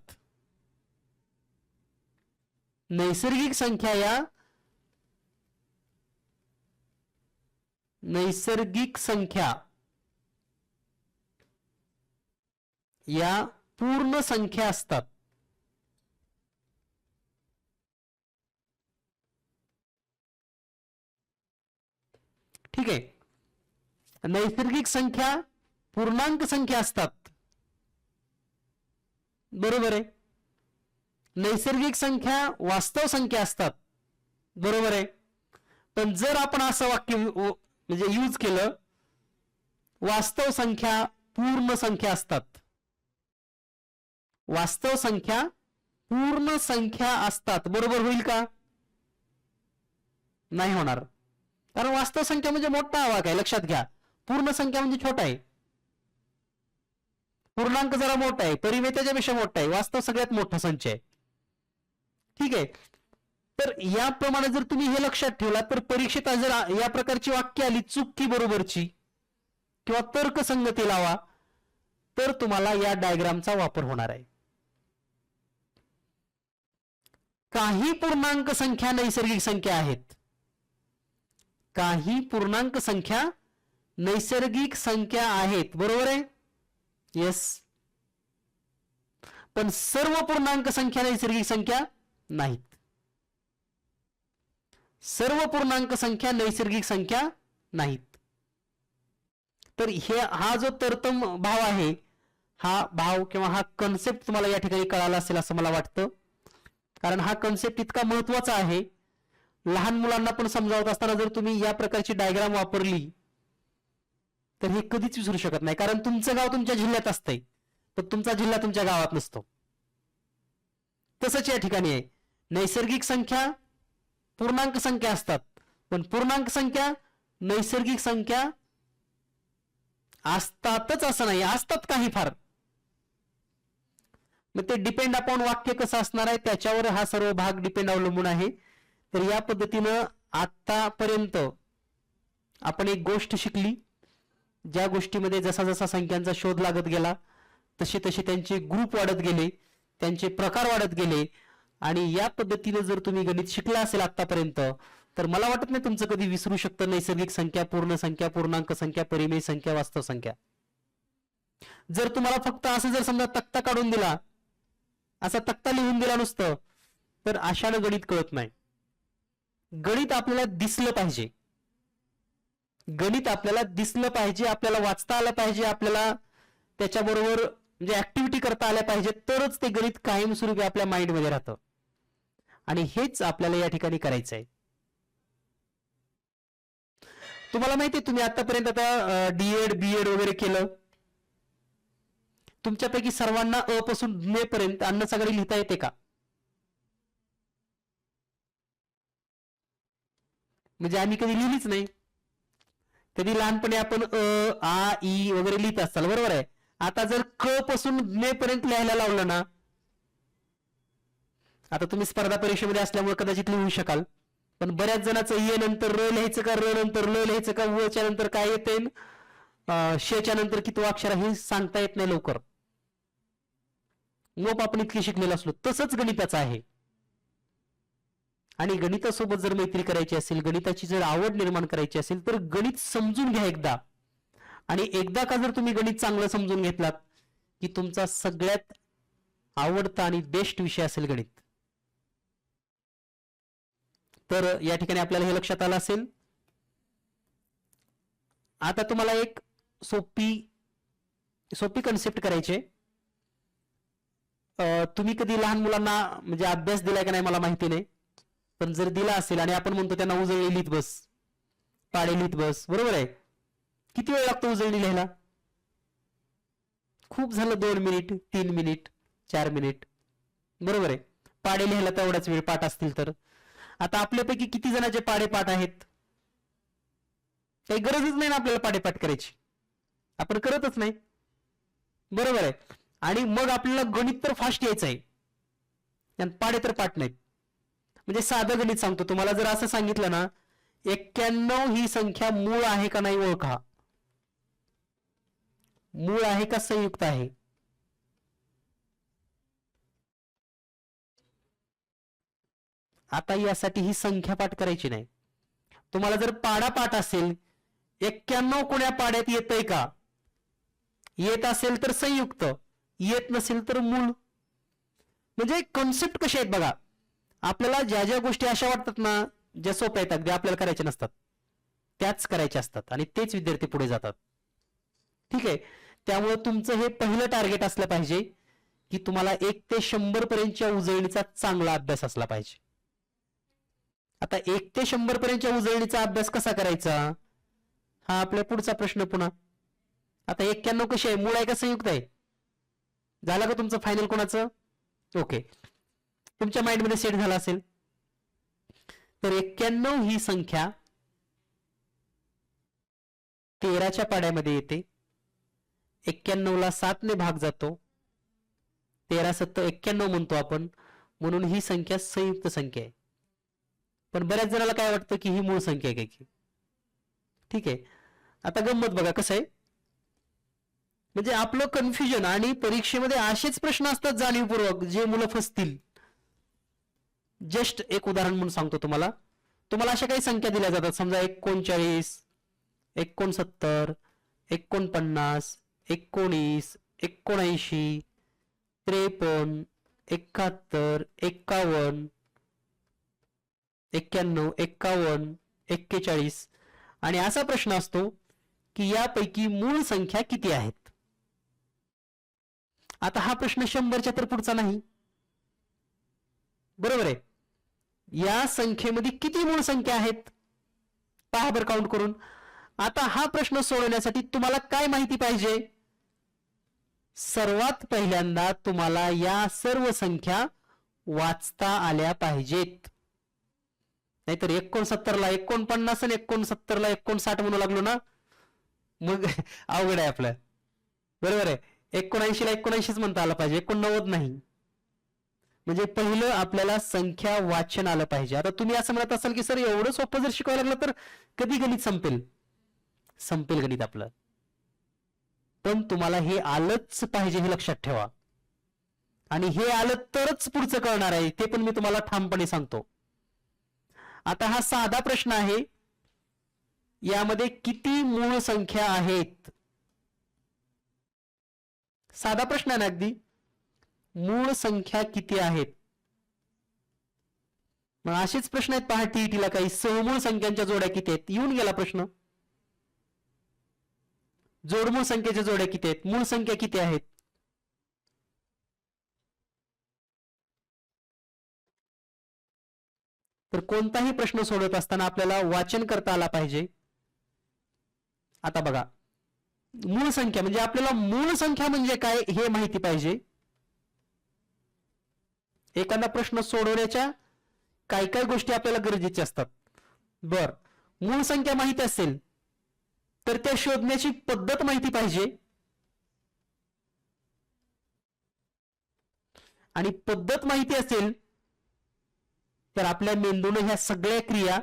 नैसर्गिक संख्या या पूर्ण संख्या असतात. ठीक आहे. नैसर्गिक संख्या पूर्णांक संख्या असतात, बरोबर आहे. नैसर्गिक संख्या वास्तव संख्या असतात, बरोबर आहे. पण जर आपण असं वाक्य म्हणजे यूज केलं, वास्तव संख्या पूर्ण संख्या असतात. वास्तव संख्या पूर्ण संख्या असतात. बरोबर होईल का? नाही होणार, कारण वास्तव संख्या म्हणजे मोठा आवाज आहे, लक्षात घ्या. पूर्ण संख्या म्हणजे छोटा आहे. पूर्णांक जरा मोठा आहे, परिमेय त्याच्यापेक्षा मोठा आहे, वास्तव सगळ्यात मोठा संच आहे. ठीक आहे. तर याप्रमाणे जर तुम्ही हे लक्षात ठेवला तर परीक्षेत जर या प्रकारची वाक्य आली चूक की बरोबरची किंवा तर्कसंगती लावा, तर तुम्हाला या डायग्रामचा वापर होणार आहे. काही पूर्णांक संख्या नैसर्गिक संख्या आहेत. काही पूर्णांक संख्या नैसर्गिक संख्या आहेत. बरोबर आहे? येस. पण सर्व पूर्णांक संख्या नैसर्गिक संख्या नाहीत. सर्व पूर्णांक संख्या नैसर्गिक संख्या नाहीत. तर हा जो तरतम भाव आहे, हा भाव किंवा हा कन्सेप्ट तुम्हाला या ठिकाणी कळाला असेल असं मला वाटतं, कारण हा कन्सेप्ट इतका महत्वाचा आहे. लहान मुलांना पण समजावत असताना जर तुम्ही या प्रकारची डायग्राम वापरली तर हे कधीच विसरू शकत नाही. कारण तुमचं गाव तुमच्या जिल्ह्यात असतंय, पण तुमचा जिल्हा तुमच्या गावात नसतो. तसंच या ठिकाणी आहे. नैसर्गिक संख्या पूर्णांक संख्या असतात, पण पूर्णांक संख्या नैसर्गिक संख्या असतातच असं नाही, असतात काही फार. मग ते डिपेंड अपॉन वाक्य कसं असणार आहे त्याच्यावर हा सर्व भाग डिपेंड अवलंबून आहे. तर या पद्धतीनं आतापर्यंत आपण एक गोष्ट शिकली, ज्या गोष्टीमध्ये जसा जसा संख्यांचा शोध लागत गेला तसे तसे त्यांचे ग्रुप वाढत गेले, त्यांचे प्रकार वाढत गेले. आणि या पद्धतीने जर तुम्ही गणित शिकला असेल आतापर्यंत तर मला वाटत नाही तुमचं कधी विसरू शकतं नैसर्गिक संख्या, पूर्ण संख्या, पूर्णांक संख्या, परिमेय संख्या, वास्तव संख्या. जर तुम्हाला फक्त असं जर समजा तक्ता काढून दिला, असा तक्ता लिहून दिला नुसतं, तर अशानं गणित कळत नाही. गणित आपल्याला दिसलं पाहिजे. गणित आपल्याला दिसलं पाहिजे, आपल्याला वाचता आलं पाहिजे, आपल्याला त्याच्याबरोबर म्हणजे ऍक्टिव्हिटी करता आल्या पाहिजे, तरच ते गणित कायमस्वरूपी आपल्या माइंडमध्ये राहतं. आणि हेच आपल्याला या ठिकाणी करायचं आहे. तुम्हाला माहिती आहे, तुम्ही आतापर्यंत आता डीएड बीएड वगैरे केलं, तुमच्यापैकी सर्वांना अ पासून ने पर्यंत अन्नसागरी लिहिता येते का? म्हणजे आम्ही कधी लिहिलीच नाही. कधी लहानपणी आपण अ आ ई वगैरे लिहित असताल, बरोबर आहे. आता जर क पासून ने पर्यंत लिहायला लावलं ना, आता तुम्ही स्पर्धा परीक्षेमध्ये असल्यामुळे कदाचित लिहू शकाल, पण बऱ्याच जणांचं ये नंतर र लिहायचं का, र नंतर ल लिहायचं का, व च्या नंतर काय येते, शेच्या नंतर किती अक्षर हे सांगता येत नाही लवकर. नोप आपण इतके शिकलेलो असलो. तसंच गणिताचं आहे. आणि गणितासोबत जर मैत्री करायची असेल, गणिताची जर आवड निर्माण करायची असेल, तर गणित समजून घ्या एकदा. आणि एकदा का जर तुम्ही गणित चांगलं समजून घेतलात की तुमचा सगळ्यात आवडता आणि बेस्ट विषय असेल गणित. तर या ठिकाणी आपल्याला हे लक्षात आलं असेल. आता तुम्हाला एक सोपी कन्सेप्ट करायचे. तुम्ही कधी लहान मुलांना म्हणजे अभ्यास दिलाय का नाही मला माहिती नाही, पण जर दिला असेल आणि आपण म्हणतो त्यांना उजळणी लिहित बस, पाडे लिहित बस, बरोबर आहे. किती वेळ लागतो उजळणी लिहायला? खूप झालं 2 मिनिट, 3 मिनिट, 4 मिनिट, बरोबर आहे. पाडे लिहायला तेवढाच वेळ पाठ असतील तर. आता आपल्यापैकी किती जणांचे पाडे पाठ आहेत? काही गरजच नाही ना आपल्याला पाडेपाठ करायची, आपण करतच नाही, बरोबर आहे. आणि मग आपल्याला गणित तर फास्ट यायचं आहे, पाडे तर पाठ नाहीत. म्हणजे साधं गणित सांगतो तुम्हाला, जर असं सांगितलं ना 91 ही संख्या मूळ आहे का नाही ओळखा. मूळ आहे का संयुक्त आहे? आता यासाठी ही संख्या पाठ करायची नाही. तुम्हाला जर पाडा पाठ असेल, 91 कोण्या पाड्यात येतंय का, येत असेल तर संयुक्त, येत नसेल तर मूळ. म्हणजे कॉन्सेप्ट कसे आहेत बघा. आपल्याला ज्या ज्या गोष्टी अशा वाटतात ना, ज्या सोप्या आहेत अगदी आपल्याला करायच्या नसतात, त्याच करायच्या असतात आणि तेच विद्यार्थी पुढे जातात. ठीक आहे. त्यामुळे तुमचं हे पहिलं टार्गेट असलं पाहिजे की तुम्हाला 1 ते 100 पर्यंतच्या उजळणीचा चांगला अभ्यास असला पाहिजे. आता 1 ते 100 पर्यंतच्या उजळणीचा अभ्यास कसा करायचा, हा आपल्या पुढचा प्रश्न. पुन्हा आता 91 कशी आहे, मूळ आहे का संयुक्त आहे? झालं का तुमचं फायनल कोणाचं? ओके, तुमच्या माइंडमध्ये सेट झाला असेल. तर 91 ही संख्या 13च्या पाड्यामध्ये येते. 91ला 7ने भाग जातो, 13 7 91 म्हणतो आपण, म्हणून ही संख्या संयुक्त संख्या आहे. पण बऱ्याच जणाला काय वाटतं की ही मूळ संख्या आहे की. ठीक आहे, आता गंमत बघा कसं आहे, म्हणजे आपलं कन्फ्युजन, आणि परीक्षेमध्ये असेच प्रश्न असतात जाणीवपूर्वक जे मुलं फसतील. जस्ट एक उदाहरण म्हणून सांगतो तुम्हाला. तुम्हाला अशा काही संख्या दिल्या जातात, समजा 39, 69, 49, 19, 79, 53, 71, 51, 91, 51, 41, आणि असा प्रश्न असतो की यापैकी मूळ संख्या किती आहेत. आता हा प्रश्न 100च्या तर पुढचा नाही, बरोबर आहे. या संख्येमध्ये किती मूळ संख्या आहेत पहा बरं काउंट करून. आता हा प्रश्न सोडवण्यासाठी तुम्हाला काय माहिती पाहिजे? सर्वात पहिल्यांदा तुम्हाला या सर्व संख्या वाचता आल्या पाहिजेत. नाहीतर 69ला 49 आणि 69ला 59 म्हणू लागलो ना, मग अवघड आहे आपलं. बरोबर आहे, 79ला 79च म्हणता आलं पाहिजे, 89 नाही. म्हणजे पहिलं आपल्याला संख्या वाचन आलं पाहिजे. आता तुम्ही असं म्हणत असाल की सर एवढं सोपं जर शिकवायला लागलं तर कधी गणित संपेल? संपेल गणित आपलं, पण तुम्हाला हे आलंच पाहिजे हे लक्षात ठेवा. आणि हे आलं तरच पुढचं कळणार आहे, ते पण मी तुम्हाला ठामपणे सांगतो. आता हा साधा प्रश्न आहे, यामध्ये किती मूळ संख्या आहेत? साधा प्रश्न आहे ना अगदी. मूळ संख्या किती आहेत? मग असेच प्रश्न आहेत पहा टीईटीला, काही सहमूळ संख्यांच्या जोड्या किती आहेत, येऊन गेला प्रश्न. जोडमूळ संख्येच्या जोड्या किती आहेत, मूळ संख्या किती आहेत? तर कोणताही प्रश्न सोडवत असताना आपल्याला वाचन करता आला पाहिजे. आता बघा, मूळ संख्या म्हणजे आपल्याला मूळ संख्या म्हणजे काय हे माहिती पाहिजे. एखादा प्रश्न सोडवण्याच्या काय काय गोष्टी आपल्याला गरजेच्या असतात. बर, मूळ संख्या माहिती असेल तर त्या शोधण्याची पद्धत माहिती पाहिजे, आणि पद्धत माहिती असेल तर आपल्या मेंदूने ह्या सगळ्या क्रिया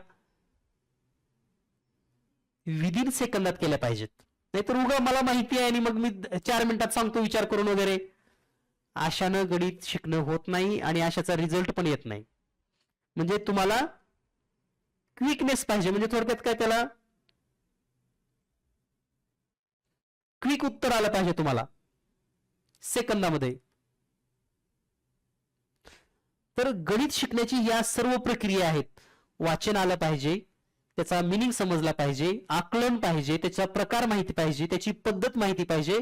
विदिन सेकंदात केल्या पाहिजेत. नाहीतर उगा मला माहिती आहे आणि मग मी 4 मिनिटात सांगतो विचार करून वगैरे, अशानं गणित शिकणं होत नाही आणि अशाचा रिझल्ट पण येत नाही. म्हणजे तुम्हाला क्विकनेस पाहिजे, म्हणजे थोडक्यात काय त्याला क्विक उत्तर आलं पाहिजे तुम्हाला सेकंदामध्ये. तर गणित शिकण्याची या सर्व प्रक्रिया आहेत. वाचन आलं पाहिजे, त्याचा मिनिंग समजला पाहिजे, आकलन पाहिजे, त्याचा प्रकार माहिती पाहिजे, त्याची पद्धत माहिती पाहिजे,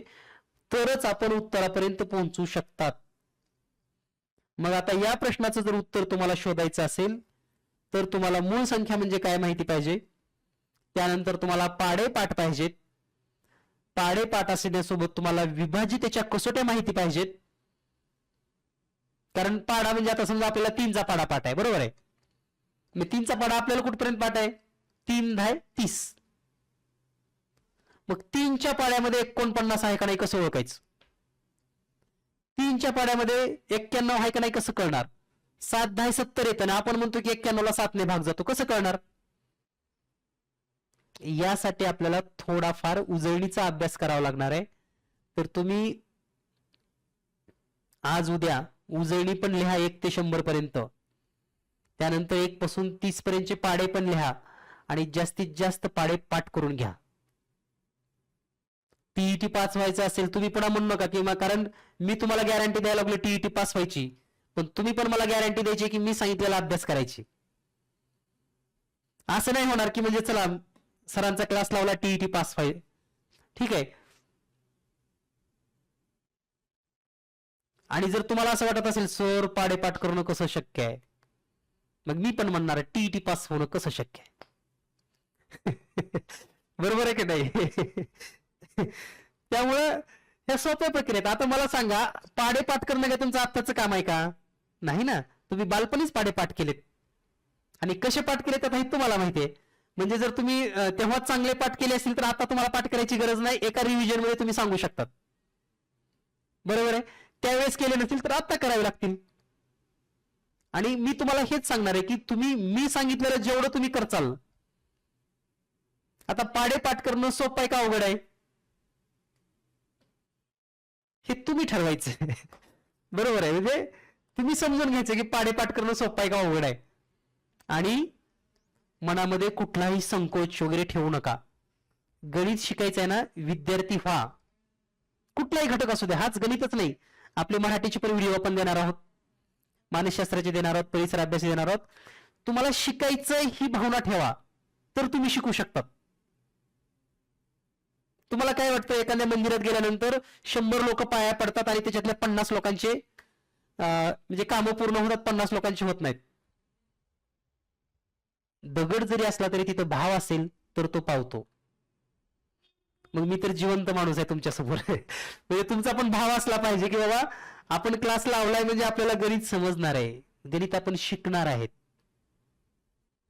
तरच आपण उत्तरापर्यंत पोहोचू शकतात. मग आता या प्रश्नाचं जर उत्तर तुम्हाला शोधायचं असेल तर तुम्हाला मूळ संख्या म्हणजे काय माहिती पाहिजे. त्यानंतर तुम्हाला पाढेपाठ पाहिजेत. पाढेपाठ असण्यासोबत तुम्हाला विभाजितेच्या कसोट्या माहिती पाहिजेत. कारण पाढा म्हणजे आता समजा आपल्याला 3चा पाढा पाठ आहे, बरोबर आहे. मग 3चा पाढा आपल्याला कुठपर्यंत पाठ आहे? 3 10 30. मग 3च्या पाड्यामध्ये 49 आहे का नाही कसं ओळखायचं? 3च्या पाड्यामध्ये 91 आहे का नाही कसं कळणार? 7 10 70 येतं ना, आपण म्हणतो की 91ला 7ने भाग जातो, कसं कळणार? यासाठी आपल्याला थोडाफार उजळणीचा अभ्यास करावा लागणार आहे. तर तुम्ही आज उद्या उजळणी पण लिहा 1 ते 100 पर्यंत, त्यानंतर 1 पासून 30 पर्यंतचे पाढे पण लिहा, आणि जास्तीत जास्त पाढे पाठ करून घ्या. टीईटी पास व्हायचं असेल तुम्ही पुन्हा म्हणू नका की कारण मी तुम्हाला गॅरंटी द्यायला लागलो टीईटी पास व्हायची, पण तुम्ही पण मला गॅरंटी द्यायची की मी सांगितलेला अभ्यास करायची. असं नाही होणार की म्हणजे चला सरांचा क्लास लावला टीईटी पास व्हाय. ठीक आहे. आणि जर तुम्हाला असं वाटत असेल सर पाढेपाठ करणं कसं शक्य आहे, मग मी पण म्हणणार टीईटी पास होणं कसं शक्य आहे. बरोबर आहे की नाही? त्यामुळं ह्या सोप्या प्रक्रियेत. आता मला सांगा, पाढे पाठ करणं काय तुमचं आत्ताचं काम आहे का? नाही ना. तुम्ही बालपणीच पाढे पाठ केलेत आणि कसे पाठ केलेत आता हे तुम्हाला माहिती आहे. म्हणजे जर तुम्ही तेव्हा चांगले पाठ केले असतील तर आता तुम्हाला पाठ करायची गरज नाही, एका रिव्हिजन मध्ये तुम्ही सांगू शकतात. बरोबर आहे. त्यावेळेस केले नसतील तर आता करावे लागतील. आणि मी तुम्हाला हेच सांगणार आहे की तुम्ही मी सांगितलेलं जेवढं तुम्ही करचाल. आता पाढे पाठ करणं सोपं आहे का अवघड आहे हे तुम्ही ठरवायचं. बरोबर आहे. म्हणजे तुम्ही समजून घ्यायचं की पाढे पाठ करणं सोपं आहे का अवघड आहे. आणि मनामध्ये कुठलाही संकोच वगैरे ठेवू नका. गणित शिकायचं आहे ना, विद्यार्थी व्हा. कुठलाही घटक असू द्या, हाच गणितच नाही, आपले मराठीचे पण व्हिडिओ आपण देणार आहोत, मानसशास्त्राचे देणार आहोत, परिसर अभ्यास देणार आहोत. तुम्हाला शिकायचं ही भावना ठेवा तर तुम्ही शिकू शकतात. तुम्हाला काय वाटतं, एखाद्या मंदिरात गेल्यानंतर 100 लोक पाया पडतात आणि त्याच्यातल्या 50 लोकांचे म्हणजे कामं पूर्ण होतात, 50 लोकांचे होत नाहीत. दगड जरी असला तरी तिथं भाव असेल तर तो पावतो. मग मी तर जिवंत माणूस आहे तुमच्यासमोर. म्हणजे तुमचा पण भाव असला पाहिजे की बाबा आपण क्लास लावलाय म्हणजे आपल्याला गणित समजणार आहे, गणित आपण शिकणार आहेत.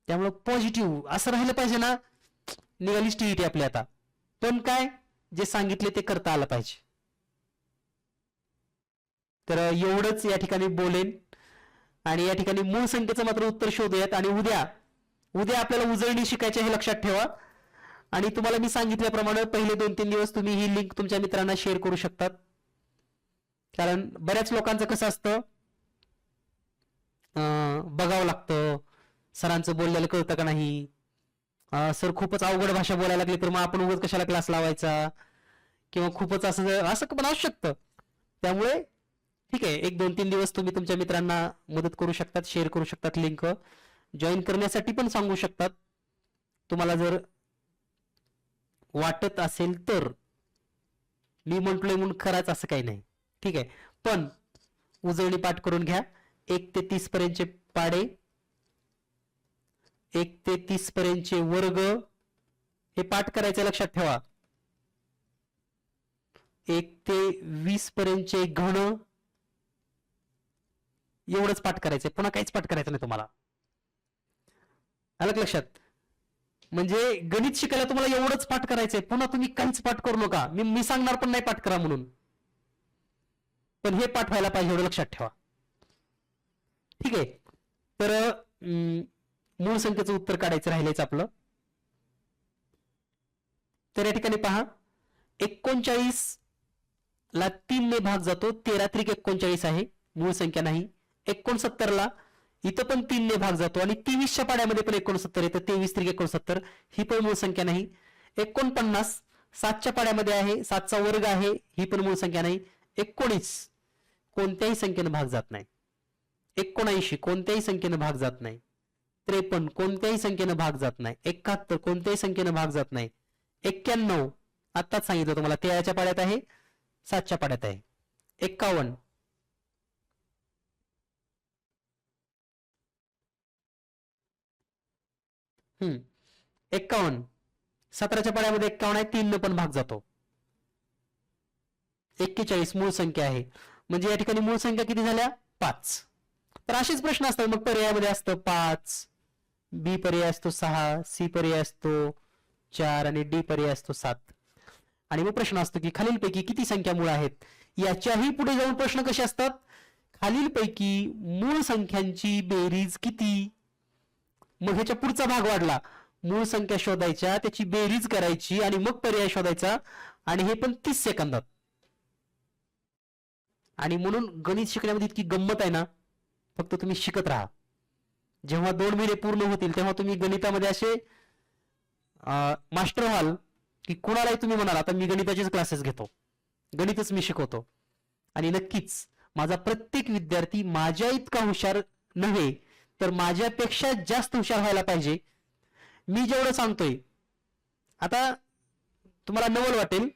त्यामुळे पॉझिटिव्ह असं राहिलं पाहिजे ना. निघालीच टीईटी आपली आता, पण काय जे सांगितले ते करता आलं पाहिजे. तर एवढंच या ठिकाणी बोलेन आणि या ठिकाणी मूळ संख्येचं मात्र उत्तर शोधूयात. आणि उद्या आपल्याला उजळणी शिकायचे हे लक्षात ठेवा. आणि तुम्हाला मी सांगितल्याप्रमाणे पहिले 2-3 दिवस तुम्ही ही लिंक तुमच्या मित्रांना शेअर करू शकतात. कारण बऱ्याच लोकांचं कसं असतं, बघावं लागतं, सरांचं बोललेलं कळतं का नाही, सर खूपच अवघड भाषा बोलायला लागली तर मग आपण उगाच कशाला क्लास लावायचा, किंवा खूपच असं पण असू शकतं. त्यामुळे ठीक आहे, 1-2-3 दिवस तुम्ही तुमच्या मित्रांना मदत करू शकतात, शेअर करू शकतात, लिंक जॉईन करण्यासाठी पण सांगू शकतात. तुम्हाला जर वाटत असेल तर, मी म्हटलोय म्हणून खराच असं काही नाही, ठीक आहे. पण उजळणी पाठ करून घ्या. 1 ते 30 पर्यंतचे पाढे, 1 ते 30 पर्यंतचे वर्ग हे पाठ करायचं लक्षात ठेवा. 1 ते 20 पर्यंतचे घन एवढंच पाठ करायचंय, पुन्हा काहीच पाठ करायचं नाही तुम्हाला. आलं का लक्षात? म्हणजे गणित शिकायला तुम्हाला एवढंच पाठ करायचंय, पुन्हा तुम्ही काहीच पाठ करू नका. मी सांगणार पण नाही पाठ करा म्हणून, पण हे पाठ व्हायला पाहिजे एवढं लक्षात ठेवा. ठीक आहे. तर मूळ संख्येचं उत्तर काढायचं राहिलेच आपलं. तर या ठिकाणी पहा, 39 ला 3 ने भाग जातो, 13 त्रिक 39 आहे, मूळ संख्या नाही. 69 ला इथं पण 3 ने भाग जातो आणि 23च्या पाड्यामध्ये पण 69 येतं, 23 त्रिक 69, ही पण मूळ संख्या नाही. 49 7च्या पाड्यामध्ये आहे, 7चा वर्ग आहे, ही पण मूळ संख्या नाही. 19 कोणत्याही संख्येनं भाग जात नाही. 79 कोणत्याही संख्येनं भाग जात नाही. 53 कोणत्याही संख्येनं भाग जात नाही. 71 कोणत्याही संख्येनं भाग जात नाही. 91 आत्ताच सांगितलं तुम्हाला, 13च्या पाड्यात आहे, 7च्या पाड्यात आहे. 51 51 17च्या पाड्यामध्ये 51 आहे, 3 न पण भाग जातो. 41 मूळ संख्या आहे, म्हणजे या ठिकाणी मूळ संख्या किती झाल्या? 5. तर असेच प्रश्न असतात. मग पर्यायामध्ये असतं 5, बी पर्याय असतो 6, सी पर्याय असतो 4 आणि डी पर्याय असतो 7. आणि मग प्रश्न असतो की खालीलपैकी किती संख्या मूळ आहेत. याच्याही पुढे जाऊन प्रश्न कसे असतात, खालीलपैकी मूळ संख्यांची बेरीज किती. मग ह्याच्या पुढचा भाग वाढला, मूळ संख्या शोधायच्या, त्याची बेरीज करायची आणि मग पर्याय शोधायचा, आणि हे पण 30 सेकंदात. आणि म्हणून गणित शिकण्यामध्ये इतकी गंमत आहे ना, फक्त तुम्ही शिकत राहा. जेव्हा 2 महिने पूर्ण होतील तेव्हा तुम्ही गणितामध्ये असे मास्टर व्हाल की कोणालाही तुम्ही म्हणाल आता मी गणिताचेच क्लासेस घेतो, गणितच मी शिकवतो. आणि नक्कीच माझा प्रत्येक विद्यार्थी माझ्या इतका हुशार नव्हे तर माझ्यापेक्षा जास्त हुशार व्हायला पाहिजे. मी जेवढं सांगतोय, आता तुम्हाला नवल वाटेल,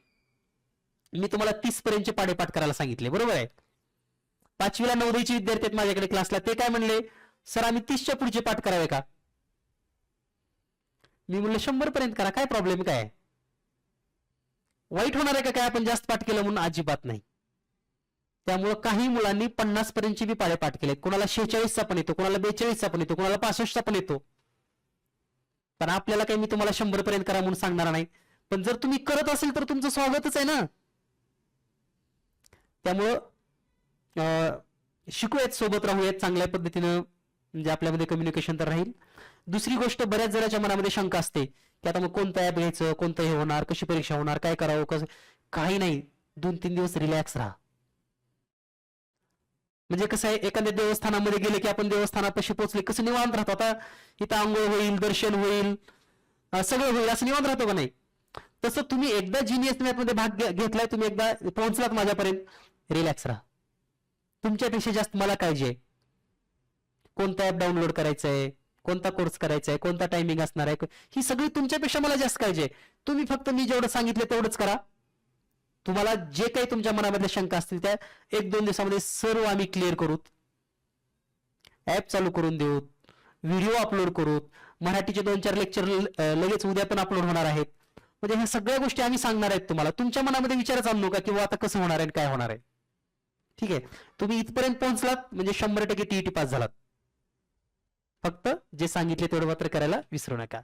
मी तुम्हाला 30 पर्यंतचे पाढे पाठ करायला सांगितले, बरोबर आहे. 5वीला 9वीचे विद्यार्थी आहेत माझ्याकडे क्लासला, ते काय म्हणले, सर आम्ही 30च्या पुढचे पाठ करावे का. मी म्हणलं 100 पर्यंत करा, काय प्रॉब्लेम काय. वाईट होणार आहे का काय आपण जास्त पाठ केलं म्हणून? अजिबात नाही. त्यामुळं काही मुलांनी 50 पर्यंतची बी पाढे पाठ केले, कोणाला 46 चा पण येतो, कोणाला 42 चा पण येतो, कोणाला 65 चा पण येतो. पण आपल्याला काही मी तुम्हाला 100 पर्यंत करा म्हणून सांगणार नाही, पण जर तुम्ही करत असेल तर तुमचं स्वागतच आहे ना. त्यामुळं शिकूयात, सोबत राहूयात चांगल्या पद्धतीनं, म्हणजे आपल्यामध्ये कम्युनिकेशन तर राहील. दुसरी गोष्ट, बऱ्याच जणांच्या मनामध्ये शंका असते की आता मग कोणतं ऍप घ्यायचं, कोणतं हे होणार, कशी परीक्षा होणार, काय करावं, कसं. काही नाही, 2-3 दिवस रिलॅक्स राहा. म्हणजे कसं आहे, एखाद्या देवस्थानामध्ये गेले की आपण देवस्थानापाशी पोहोचले कसं निवांत राहतो. आता इथं आंघोळ होईल, दर्शन होईल, सगळं होईल, असं निवांत राहतो का नाही? तसं तुम्ही एकदा जीनियस मॅथ मध्ये भाग घेतलाय, तुम्ही एकदा पोहोचलात माझ्यापर्यंत, रिलॅक्स राहा. तुमच्यापेक्षा जास्त मला काळजी आहे. कोणता ऍप डाउनलोड करायचा आहे, कोणता कोर्स करायचा आहे, कोणता टायमिंग असणार आहे, ही सगळी तुमच्यापेक्षा मला जास्त काळजी आहे. तुम्ही फक्त मी जेवढं सांगितलं तेवढंच करा. तुम्हाला जे काही तुमच्या मनामधल्या शंका असतील त्या 1-2 दिवसामध्ये सर्व आम्ही क्लिअर करू. ऍप चालू करून देऊ, व्हिडिओ अपलोड करू, मराठीचे 2-4 लेक्चर लगेच उद्या पण अपलोड होणार आहेत. म्हणजे ह्या सगळ्या गोष्टी आम्ही सांगणार आहेत तुम्हाला. तुमच्या मनामध्ये विचारच आणू नका की आता कसं होणार आहे, काय होणार आहे. ठीक आहे, तुम्ही इथपर्यंत पोहोचलात म्हणजे 100% टीईटी पास झालात. फक्त जे सांगितले तेवढं मात्र करायला विसरू नका.